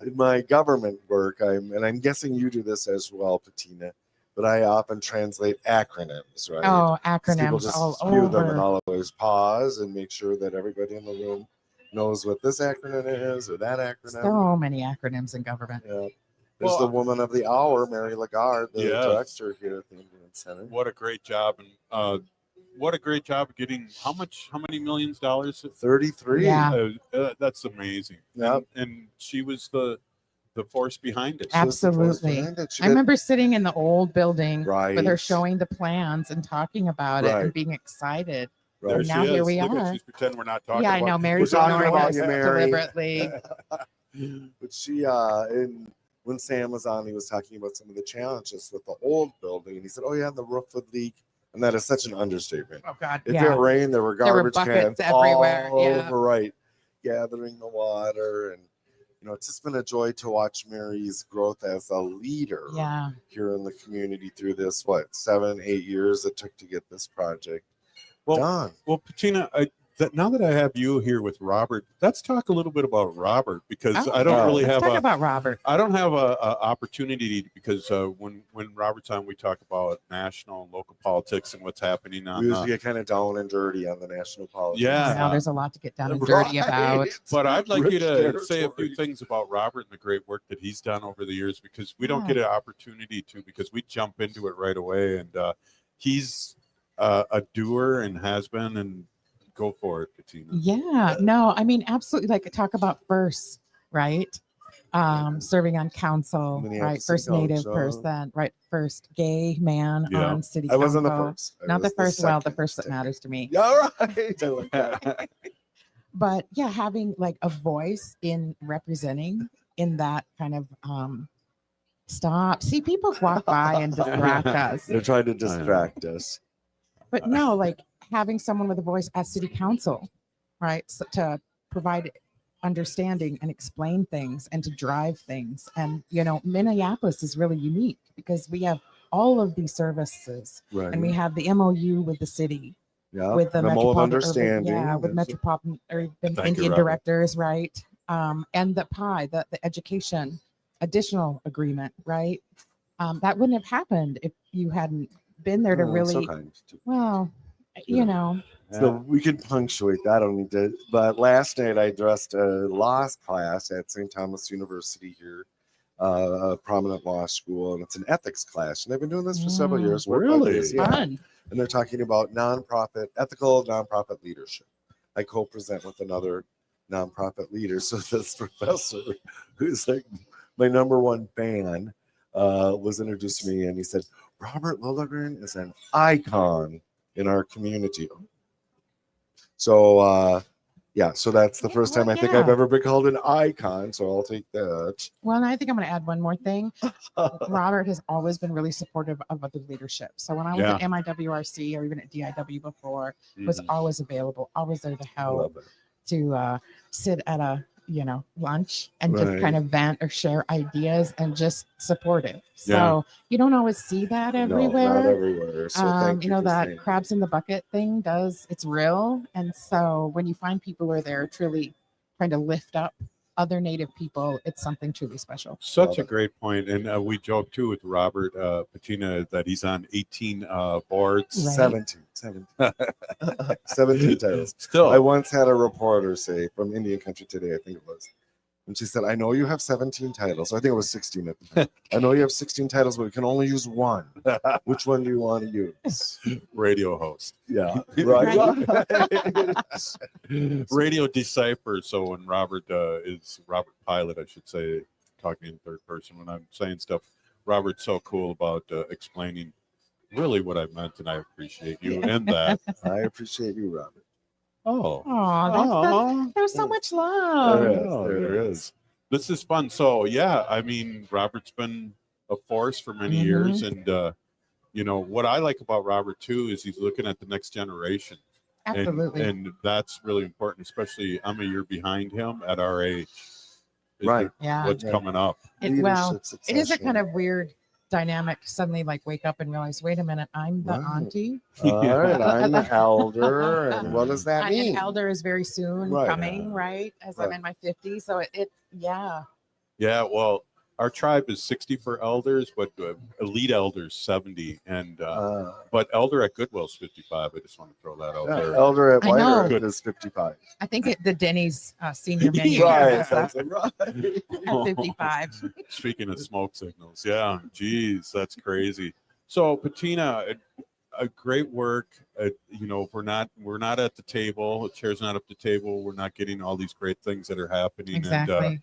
In my government work, I'm guessing you do this as well, Patina, but I often translate acronyms, right? Oh, 'Cause people acronyms just all spew them, and over. I'll always pause and make sure that everybody in the room knows what this acronym is or that acronym. So many acronyms in government. Yeah. There's the woman of the hour, Mary Lagarde, the Yes. director here at the Indian Center. What a great job, and what a great job of getting how many millions of dollars? 33. Yeah. That's amazing. Yep. And she was the force behind it. Absolutely. I remember sitting in the old building with her Right. showing the plans and talking about it Right. and being excited. There And she now here is. we Look at- are. she's pretending we're not talking Yeah, I about know. it. Mary's We're talking ignoring about us you, Mary. deliberately. But she when Sam was on, he was talking about some of the challenges with the old building, and he said, "Oh yeah, the roof would leak," and that is such an understatement. Oh God, If yeah. it rained, there were There were garbage buckets cans everywhere, all yeah. over, right, gathering the water, and it's just been a joy to watch Mary's growth as a leader. Yeah. Here in the community through this 7-8 years it took to get this project done. Well, Patina, now that I have you here with Robert, let's talk a little bit about Robert, because Oh, I don't really let's have talk about Robert. I don't have a opportunity, because when Robert's on, we talk about national and local politics and what's happening on. We usually get kind of down and dirty on the national politics. Yeah. Now there's a lot to get down and dirty about. But I'd like you Rich to say a territory. few things about Robert and the great work that he's done over the years, because we don't get an opportunity to, because we jump into it right away. And he's a doer and has been, and go for it, Patina. Yeah, no, I mean, absolutely. Like, talk about first, right? Serving on council, Minneapolis right? City First Native Council. person, right? First gay man Yeah. on city I council. wasn't the first. I Not the was the first. Well, the second. first that matters to me. Yeah, all right. I like that. But yeah, having like a voice in representing in that kind of stop. See, people walk by and distract us. They're trying to distract us. But no, like having someone with a voice at city council, right? So to provide understanding and explain things and to drive things. And, you know, Minneapolis is really unique because we have all of these services, Right. and we have the MOU with the city, Yeah. with the Memo of metropolitan, understanding. yeah, with That's- metropolitan urban Thank you, Indian Robert. directors, right? And the PI, the education additional agreement, right? That wouldn't have happened if you hadn't been there to Oh, really, so kind. well, Yeah. you know, So we can punctuate that. I don't need to. But last night I addressed a law class at St. Thomas University here, a prominent law school, and it's an ethics class. And they've been doing this for several years. Really? Yeah. fun. And they're talking about ethical nonprofit leadership. I co-present with another nonprofit leader. So this professor, who's like my number one fan, was introduced to me, and he said, Robert Lilligren is an icon in our community. So yeah, so that's the first time I think I've yeah. ever been called an icon. So I'll take that. Well, and I think I'm going to add one more thing. Robert has always been really supportive of other leadership. So when I was Yeah. at MIWRC or even at DIW before, was always available, always there to I help, love it. to sit at a, you know, lunch and just Right. kind of vent or share ideas and just supportive. So Yeah. you don't always see that No, everywhere. not everywhere. So thank You know, for that saying crabs in the bucket thing it's real. And so when you find people who are there truly trying to lift up other Native people, it's something truly special. Such a great point. And we joke too with Robert Patina that he's on 18 boards. Right. 17. 17 titles. Still. I once had a reporter say from Indian Country Today, I think it was, and she said, I know you have 17 titles. I think it was 16 at the time. I know you have 16 titles, but we can only use one. Which one do you want to use? Radio host. Yeah. Right. Radio decipher. So when Robert is Robert Pilot, I should say, talking in third person, when I'm saying stuff, Robert's so cool about explaining really what I meant, and I appreciate you and that. I appreciate you, Robert. Oh, There's so much love. There is. This is fun. So yeah, I mean, Robert's been a force for many years, and you know what I like about Robert too is he's looking at the next generation. Absolutely. And that's really important, especially I'm a year behind him at our age. Right. Yeah. What's coming up? Well, Leadership it is a succession. kind of weird dynamic to suddenly like wake up and realize, wait a minute, I'm the Right. auntie. All right, I'm the elder, and what does that An mean? elder is very soon Right. coming, right? As I'm Right. in my 50s. So yeah. Yeah, well, our tribe is 60 for elders, but elite elders 70, and but elder at Goodwill's 55. I just want to throw that out there. Elder at I know. White is 55. I think the Denny's senior menu Right, has us that's right. at 55. Speaking of smoke signals, yeah, geez, that's crazy. So Patina, a great work. You know, we're not at the table. The chair's not at the table. We're not getting all these great things that are happening. Exactly.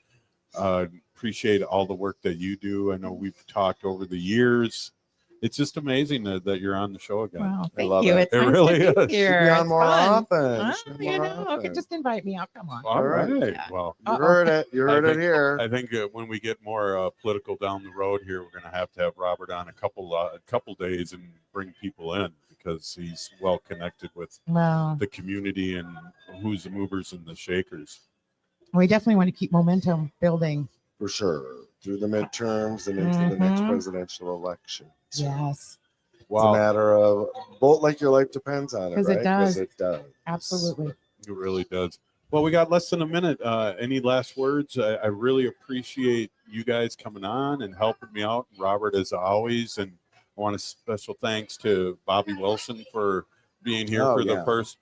And appreciate all the work that you do. I know we've talked over the years. It's just amazing that you're on the show again. Wow, thank love you. it. It's It nice really to be is. here. Should be on It's more fun. often. Well, Should be you more know, often. okay, just invite me out. Come on. All right. Yeah. Well, You heard it. You heard I it think- here. I think when we get more political down the road here, we're going to have Robert on a couple days and bring people in because he's well connected with Well, the community and who's the movers and the shakers. we definitely want to keep momentum building. For sure. Through the midterms and into the next Mhm. presidential election. So Yes, It's a matter of vote like your life depends on it, 'Cause it right? does. It does. absolutely. It really does. Well, we got less than a minute. Any last words? I really appreciate you guys coming on and helping me out. Robert, as always, and I want a special thanks to Bobby Wilson for being here for the first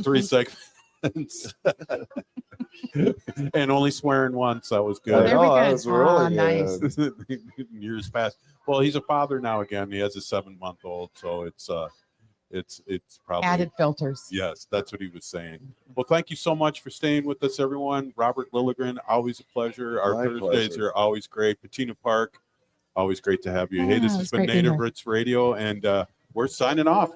3 segments. And only swearing once. That was good. There we go. That was really nice. good. Years past. Well, he's a father now again. He has a 7-month-old, so it's probably Added filters. Yes, that's what he was saying. Well, thank you so much for staying with us, everyone. Robert Lilligren, always a pleasure. Our My Thursdays pleasure. are always great. Patina Park, always great to have you. Hey, Yeah, this it has was been great being Native here. Roots Radio, and we're signing off.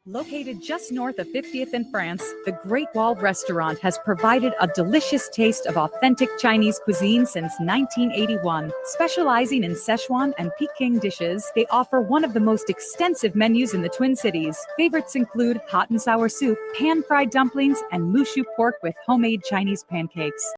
Located just north of 50th in France, the Great Wall Restaurant has provided a delicious taste of authentic Chinese cuisine since 1981. Specializing in Szechuan and Peking dishes, they offer one of the most extensive menus in the Twin Cities. Favorites include hot and sour soup, pan-fried dumplings, and mushu pork with homemade Chinese pancakes.